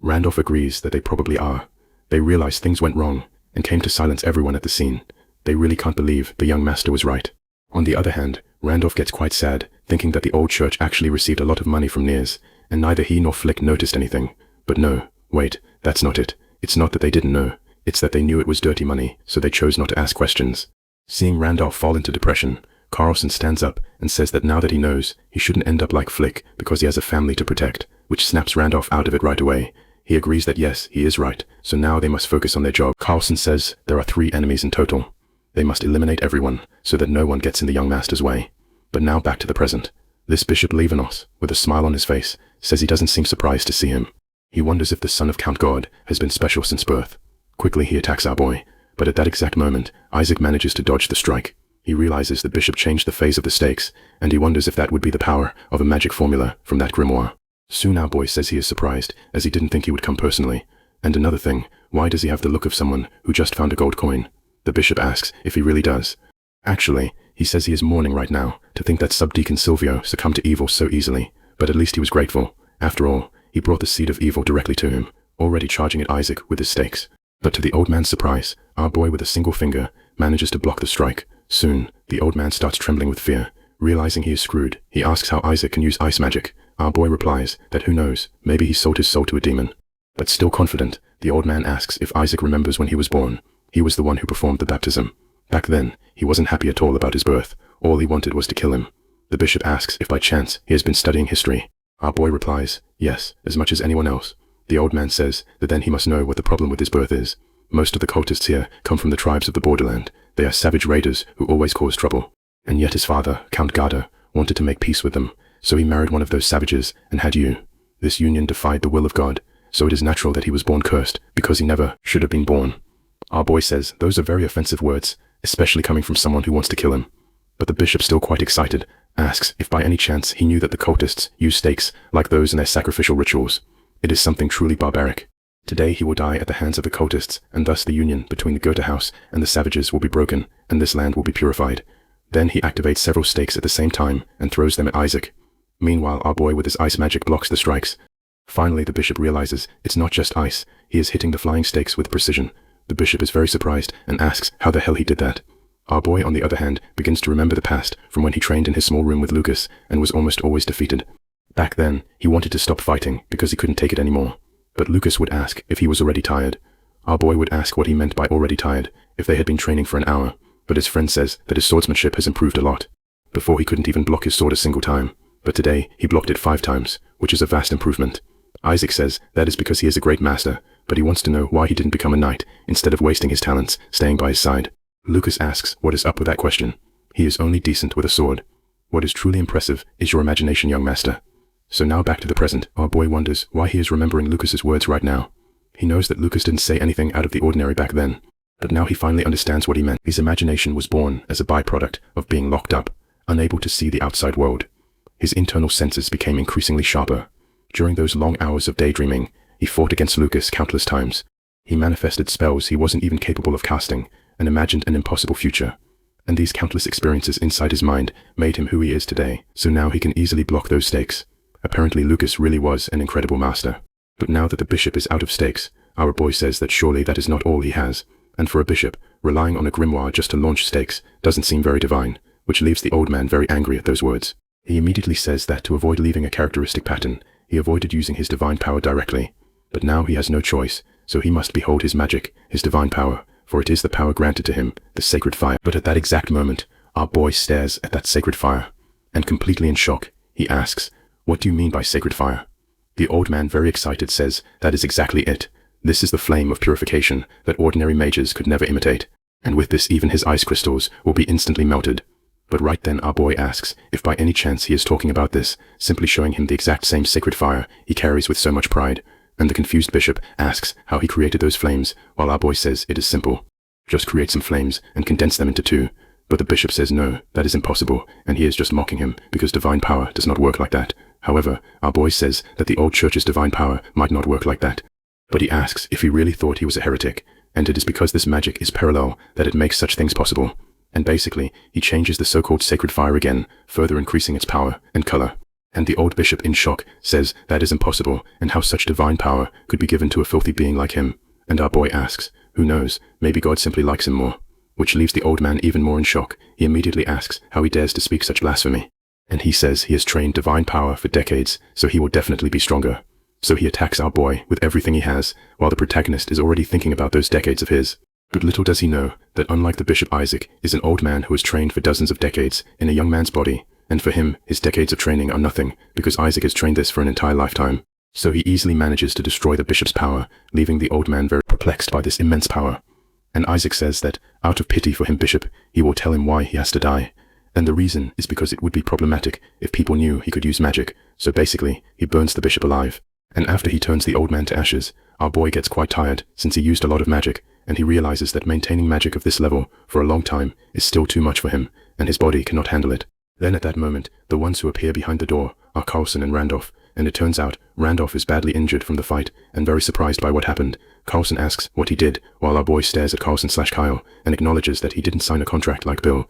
Randolph agrees that they probably are, They realize things went wrong and came to silence everyone at the scene. They really can't believe the young master was right. On the other hand, Randolph gets quite sad, thinking that the old church actually received a lot of money from Niers, and neither he nor Flick noticed anything. But no, wait, that's not it. It's not that they didn't know. It's that they knew it was dirty money, so they chose not to ask questions. Seeing Randolph fall into depression, Carlson stands up and says that now that he knows, he shouldn't end up like Flick because he has a family to protect, which snaps Randolph out of it right away. He agrees that yes, he is right, so now they must focus on their job. Carlson says there are 3 enemies in total. They must eliminate everyone, so that no one gets in the young master's way. But now back to the present. This Bishop Levinos, with a smile on his face, says he doesn't seem surprised to see him. He wonders if the son of Count God has been special since birth. Quickly he attacks our boy, but at that exact moment, Isaac manages to dodge the strike. He realizes the bishop changed the phase of the stakes, and he wonders if that would be the power of a magic formula from that grimoire. Soon our boy says he is surprised, as he didn't think he would come personally. And another thing, why does he have the look of someone who just found a gold coin? The bishop asks if he really does. Actually, he says he is mourning right now, to think that Subdeacon Silvio succumbed to evil so easily, but at least he was grateful. After all, he brought the seed of evil directly to him, already charging at Isaac with his stakes. But to the old man's surprise, our boy with a single finger manages to block the strike. Soon, the old man starts trembling with fear. Realizing he is screwed, he asks how Isaac can use ice magic. Our boy replies that who knows, maybe he sold his soul to a demon. But still confident, the old man asks if Isaac remembers when he was born. He was the one who performed the baptism. Back then, he wasn't happy at all about his birth. All he wanted was to kill him. The bishop asks if by chance he has been studying history. Our boy replies, yes, as much as anyone else. The old man says that then he must know what the problem with his birth is. Most of the cultists here come from the tribes of the borderland. They are savage raiders who always cause trouble. And yet his father, Count Gotha, wanted to make peace with them, so he married one of those savages and had you. This union defied the will of God, so it is natural that he was born cursed, because he never should have been born. Our boy says those are very offensive words, especially coming from someone who wants to kill him. But the bishop, still quite excited, asks if by any chance he knew that the cultists use stakes like those in their sacrificial rituals. It is something truly barbaric. Today he will die at the hands of the cultists, and thus the union between the Gotha house and the savages will be broken, and this land will be purified. Then he activates several stakes at the same time and throws them at Isaac. Meanwhile, our boy with his ice magic blocks the strikes. Finally, the bishop realizes it's not just ice. He is hitting the flying stakes with precision. The bishop is very surprised and asks how the hell he did that. Our boy, on the other hand, begins to remember the past from when he trained in his small room with Lucas and was almost always defeated. Back then, he wanted to stop fighting because he couldn't take it anymore. But Lucas would ask if he was already tired. Our boy would ask what he meant by already tired, if they had been training for an hour. But his friend says that his swordsmanship has improved a lot. Before he couldn't even block his sword a single time, but today he blocked it 5 times, which is a vast improvement. Isaac says that is because he is a great master, but he wants to know why he didn't become a knight, instead of wasting his talents, staying by his side. Lucas asks what is up with that question. He is only decent with a sword. What is truly impressive is your imagination, young master. So now back to the present. Our boy wonders why he is remembering Lucas's words right now. He knows that Lucas didn't say anything out of the ordinary back then, but now he finally understands what he meant. His imagination was born as a byproduct of being locked up, unable to see the outside world. His internal senses became increasingly sharper. During those long hours of daydreaming, he fought against Lucas countless times. He manifested spells he wasn't even capable of casting, and imagined an impossible future. And these countless experiences inside his mind made him who he is today, so now he can easily block those stakes. Apparently Lucas really was an incredible master. But now that the bishop is out of stakes, our boy says that surely that is not all he has. And for a bishop, relying on a grimoire just to launch stakes doesn't seem very divine, which leaves the old man very angry at those words. He immediately says that to avoid leaving a characteristic pattern, he avoided using his divine power directly. But now he has no choice, so he must behold his magic, his divine power, for it is the power granted to him, the sacred fire. But at that exact moment, our boy stares at that sacred fire, and completely in shock, he asks, "What do you mean by sacred fire?" The old man, very excited, says that is exactly it. This is the flame of purification that ordinary mages could never imitate, and with this even his ice crystals will be instantly melted. But right then our boy asks if by any chance he is talking about this, simply showing him the exact same sacred fire he carries with so much pride, and the confused bishop asks how he created those flames, while our boy says it is simple. Just create some flames and condense them into 2. But the bishop says no, that is impossible, and he is just mocking him because divine power does not work like that. However, our boy says that the old church's divine power might not work like that. But he asks if he really thought he was a heretic, and it is because this magic is parallel that it makes such things possible. And basically, he changes the so-called sacred fire again, further increasing its power and color. And the old bishop, in shock, says that is impossible, and how such divine power could be given to a filthy being like him. and our boy asks, who knows, maybe God simply likes him more. Which leaves the old man even more in shock. He immediately asks how he dares to speak such blasphemy. And he says he has trained divine power for decades, so he will definitely be stronger. So he attacks our boy with everything he has, while the protagonist is already thinking about those decades of his. But little does he know that unlike the bishop, Isaac is an old man who has trained for dozens of decades in a young man's body, and for him, his decades of training are nothing, because Isaac has trained this for an entire lifetime. So he easily manages to destroy the bishop's power, leaving the old man very perplexed by this immense power. And Isaac says that, out of pity for him bishop, he will tell him why he has to die. And the reason is because it would be problematic if people knew he could use magic, so basically, he burns the bishop alive. And after he turns the old man to ashes, our boy gets quite tired since he used a lot of magic, and he realizes that maintaining magic of this level for a long time is still too much for him, and his body cannot handle it. Then at that moment, the ones who appear behind the door are Carlson and Randolph, and it turns out Randolph is badly injured from the fight and very surprised by what happened. Carlson asks what he did, while our boy stares at Carlson/Kyle and acknowledges that he didn't sign a contract like Bill.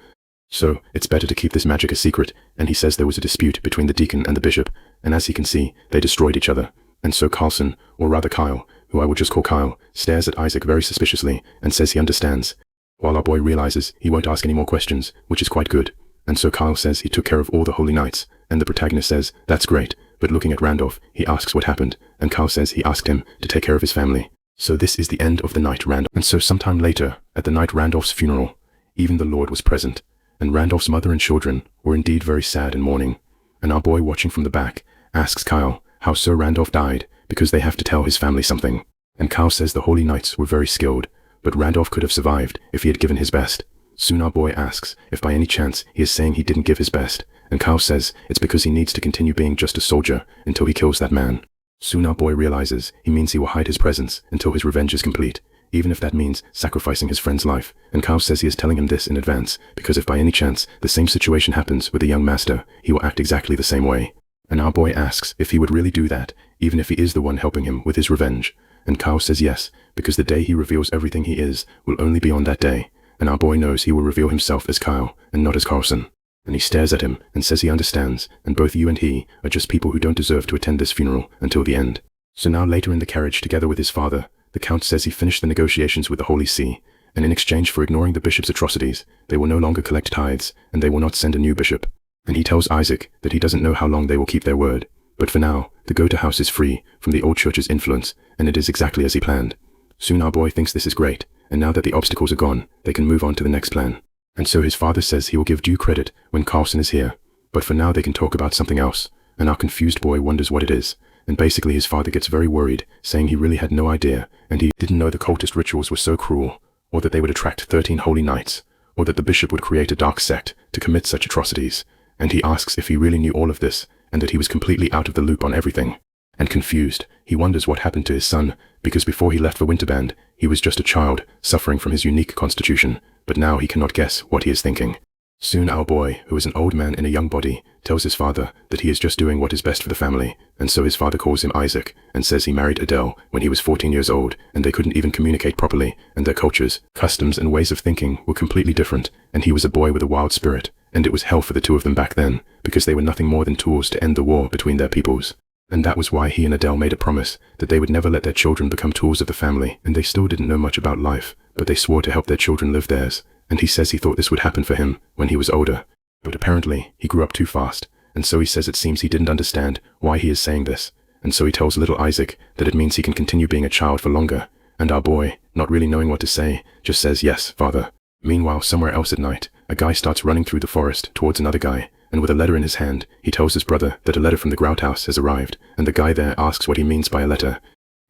So it's better to keep this magic a secret, and he says there was a dispute between the deacon and the bishop, and as he can see, they destroyed each other. And so Carlson, or rather Kyle, who I will just call Kyle, stares at Isaac very suspiciously and says he understands, while our boy realizes he won't ask any more questions, which is quite good. And so Kyle says he took care of all the holy nights, and the protagonist says, that's great, but looking at Randolph, he asks what happened, and Kyle says he asked him to take care of his family. So this is the end of the night Randolph. And so sometime later, at the night Randolph's funeral, even the Lord was present, and Randolph's mother and children were indeed very sad and mourning. And our boy watching from the back asks Kyle how Sir Randolph died, because they have to tell his family something. And Kyle says the holy knights were very skilled, but Randolph could have survived if he had given his best. Soon our boy asks if by any chance he is saying he didn't give his best, and Kyle says it's because he needs to continue being just a soldier until he kills that man. Soon our boy realizes he means he will hide his presence until his revenge is complete, even if that means sacrificing his friend's life, and Kyle says he is telling him this in advance, because if by any chance the same situation happens with the young master, he will act exactly the same way. And our boy asks if he would really do that, even if he is the one helping him with his revenge, and Kyle says yes, because the day he reveals everything he is will only be on that day. And our boy knows he will reveal himself as Kyle and not as Carlson. And he stares at him and says he understands, and both you and he are just people who don't deserve to attend this funeral until the end. So now later in the carriage together with his father, the Count says he finished the negotiations with the Holy See, and in exchange for ignoring the bishop's atrocities, they will no longer collect tithes, and they will not send a new bishop. And he tells Isaac that he doesn't know how long they will keep their word, but for now, the Gotha house is free from the old church's influence, and it is exactly as he planned. Soon our boy thinks this is great, and now that the obstacles are gone, they can move on to the next plan. And so his father says he will give due credit when Carlson is here, but for now they can talk about something else, and our confused boy wonders what it is, and basically his father gets very worried, saying he really had no idea, and he didn't know the cultist rituals were so cruel, or that they would attract 13 holy knights, or that the bishop would create a dark sect to commit such atrocities, and he asks if he really knew all of this, and that he was completely out of the loop on everything. And confused, he wonders what happened to his son, because before he left for Winterband, he was just a child, suffering from his unique constitution, but now he cannot guess what he is thinking. Soon our boy, who is an old man in a young body, tells his father that he is just doing what is best for the family, and so his father calls him Isaac, and says he married Adele when he was 14 years old, and they couldn't even communicate properly, and their cultures, customs and ways of thinking were completely different, and he was a boy with a wild spirit, and it was hell for the two of them back then, because they were nothing more than tools to end the war between their peoples. And that was why he and Adele made a promise that they would never let their children become tools of the family, and they still didn't know much about life, but they swore to help their children live theirs, and he says he thought this would happen for him when he was older. But apparently, he grew up too fast, and so he says it seems he didn't understand why he is saying this, and so he tells little Isaac that it means he can continue being a child for longer, and our boy, not really knowing what to say, just says yes, father. Meanwhile, somewhere else at night, a guy starts running through the forest towards another guy, and with a letter in his hand, he tells his brother that a letter from the Grout House has arrived, and the guy there asks what he means by a letter.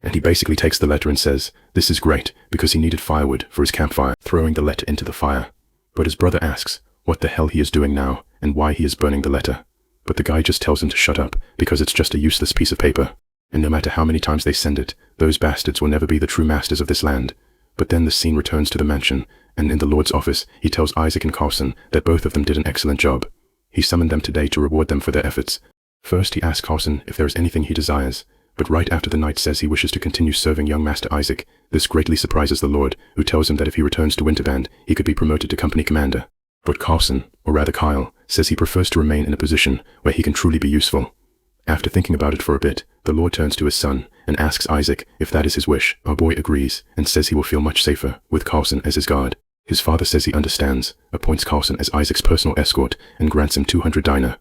And he basically takes the letter and says, this is great, because he needed firewood for his campfire, throwing the letter into the fire. But his brother asks what the hell he is doing now, and why he is burning the letter. But the guy just tells him to shut up, because it's just a useless piece of paper. And no matter how many times they send it, those bastards will never be the true masters of this land. But then the scene returns to the mansion, and in the Lord's office, he tells Isaac and Carlson that both of them did an excellent job. He summoned them today to reward them for their efforts. First he asks Carlson if there is anything he desires, but right after the knight says he wishes to continue serving young Master Isaac, this greatly surprises the Lord, who tells him that if he returns to Winterband, he could be promoted to company commander. But Carlson, or rather Kyle, says he prefers to remain in a position where he can truly be useful. After thinking about it for a bit, the Lord turns to his son and asks Isaac if that is his wish. Our boy agrees and says he will feel much safer with Carlson as his guard. His father says he understands, appoints Carlson as Isaac's personal escort, and grants him 200 dinar.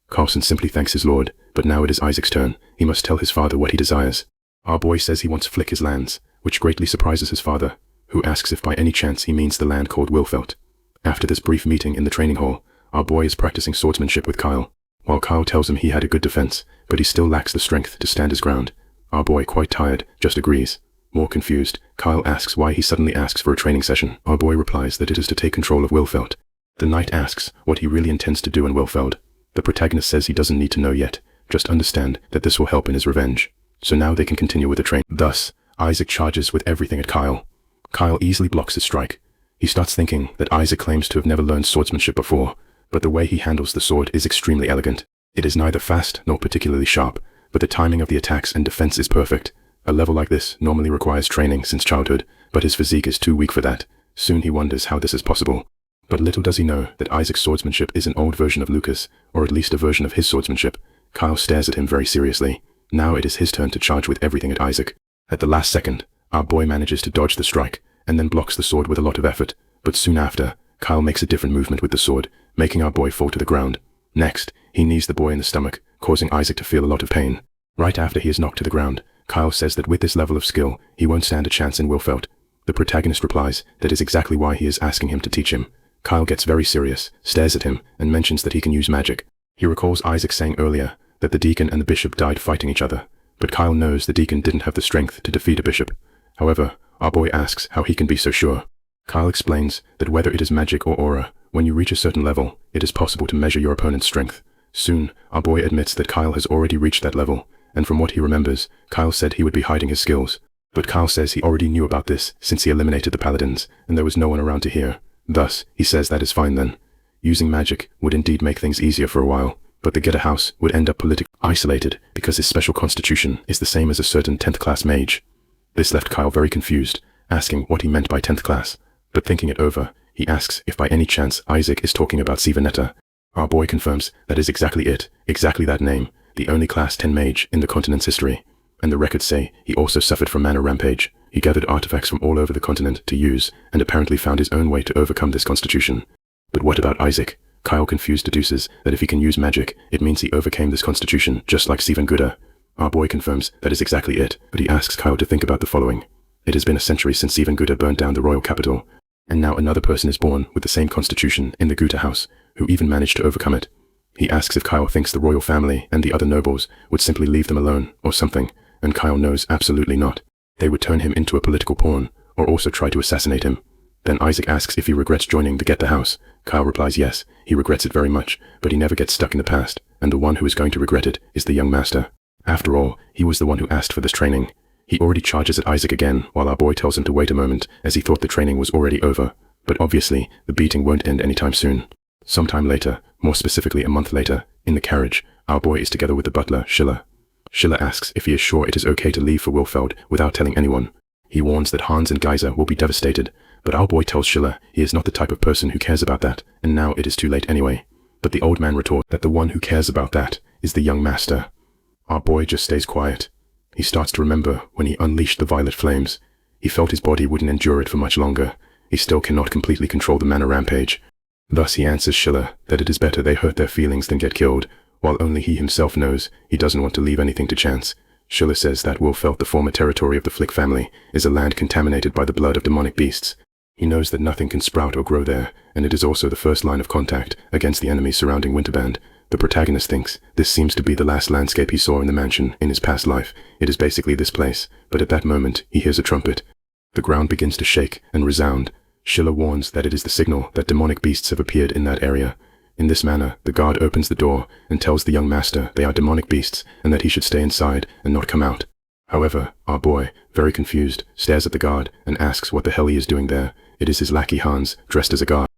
Carlson simply thanks his lord, but now it is Isaac's turn. He must tell his father what he desires. Our boy says he wants Flick his lands, which greatly surprises his father, who asks if by any chance he means the land called Wilfelt. After this brief meeting in the training hall, our boy is practicing swordsmanship with Kyle. While Kyle tells him he had a good defense, but he still lacks the strength to stand his ground. Our boy, quite tired, just agrees. More confused, Kyle asks why he suddenly asks for a training session. Our boy replies that it is to take control of Wilfeld. The knight asks what he really intends to do in Wilfeld. The protagonist says he doesn't need to know yet, just understand that this will help in his revenge. So now they can continue with the train. Thus, Isaac charges with everything at Kyle. Kyle easily blocks his strike. He starts thinking that Isaac claims to have never learned swordsmanship before, but the way he handles the sword is extremely elegant. It is neither fast nor particularly sharp, but the timing of the attacks and defense is perfect. A level like this normally requires training since childhood, but his physique is too weak for that. Soon he wonders how this is possible. But little does he know that Isaac's swordsmanship is an old version of Lucas, or at least a version of his swordsmanship. Kyle stares at him very seriously. Now it is his turn to charge with everything at Isaac. At the last second, our boy manages to dodge the strike, and then blocks the sword with a lot of effort. But soon after, Kyle makes a different movement with the sword, making our boy fall to the ground. Next, he knees the boy in the stomach, causing Isaac to feel a lot of pain. Right after he is knocked to the ground, Kyle says that with this level of skill, he won't stand a chance in Wilfeld. The protagonist replies that is exactly why he is asking him to teach him. Kyle gets very serious, stares at him, and mentions that he can use magic. He recalls Isaac saying earlier that the deacon and the bishop died fighting each other, but Kyle knows the deacon didn't have the strength to defeat a bishop. However, our boy asks how he can be so sure. Kyle explains that whether it is magic or aura, when you reach a certain level, it is possible to measure your opponent's strength. Soon, our boy admits that Kyle has already reached that level, and from what he remembers, Kyle said he would be hiding his skills. But Kyle says he already knew about this since he eliminated the paladins, and there was no one around to hear. Thus, he says that is fine then. Using magic would indeed make things easier for a while, but the Gotha house would end up politically isolated because his special constitution is the same as a certain 10th class mage. This left Kyle very confused, asking what he meant by 10th class. But thinking it over, he asks if by any chance Isaac is talking about Sivanetta. Our boy confirms that is exactly it, exactly that name, the only class 10 mage in the continent's history. And the records say he also suffered from mana rampage. He gathered artifacts from all over the continent to use, and apparently found his own way to overcome this constitution. But what about Isaac? Kyle confused deduces that if he can use magic, it means he overcame this constitution, just like Stephen Gouda. Our boy confirms that is exactly it, but he asks Kyle to think about the following. It has been a century since Stephen Gouda burned down the royal capital, and now another person is born with the same constitution in the Gotha house, who even managed to overcome it. He asks if Kyle thinks the royal family and the other nobles would simply leave them alone, or something, and Kyle knows absolutely not. They would turn him into a political pawn, or also try to assassinate him. Then Isaac asks if he regrets joining the Gotha house. Kyle replies yes, he regrets it very much, but he never gets stuck in the past, and the one who is going to regret it is the young master. After all, he was the one who asked for this training. He already charges at Isaac again, while our boy tells him to wait a moment, as he thought the training was already over. But obviously, the beating won't end anytime soon. Sometime later, more specifically a month later, in the carriage, our boy is together with the butler, Schiller. Schiller asks if he is sure it is okay to leave for Wilfeld without telling anyone. He warns that Hans and Geyser will be devastated, but our boy tells Schiller he is not the type of person who cares about that, and now it is too late anyway. But the old man retorts that the one who cares about that is the young master. Our boy just stays quiet. He starts to remember when he unleashed the violet flames. He felt his body wouldn't endure it for much longer. He still cannot completely control the mana rampage. Thus he answers Schiller that it is better they hurt their feelings than get killed, while only he himself knows he doesn't want to leave anything to chance. Schiller says that Wilfeld, the former territory of the Flick family, is a land contaminated by the blood of demonic beasts. He knows that nothing can sprout or grow there, and it is also the first line of contact against the enemies surrounding Winterband. The protagonist thinks this seems to be the last landscape he saw in the mansion in his past life. It is basically this place, but at that moment he hears a trumpet. The ground begins to shake and resound. Schiller warns that it is the signal that demonic beasts have appeared in that area. In this manner, the guard opens the door and tells the young master they are demonic beasts and that he should stay inside and not come out. However, our boy, very confused, stares at the guard and asks what the hell he is doing there. It is his lackey Hans, dressed as a guard.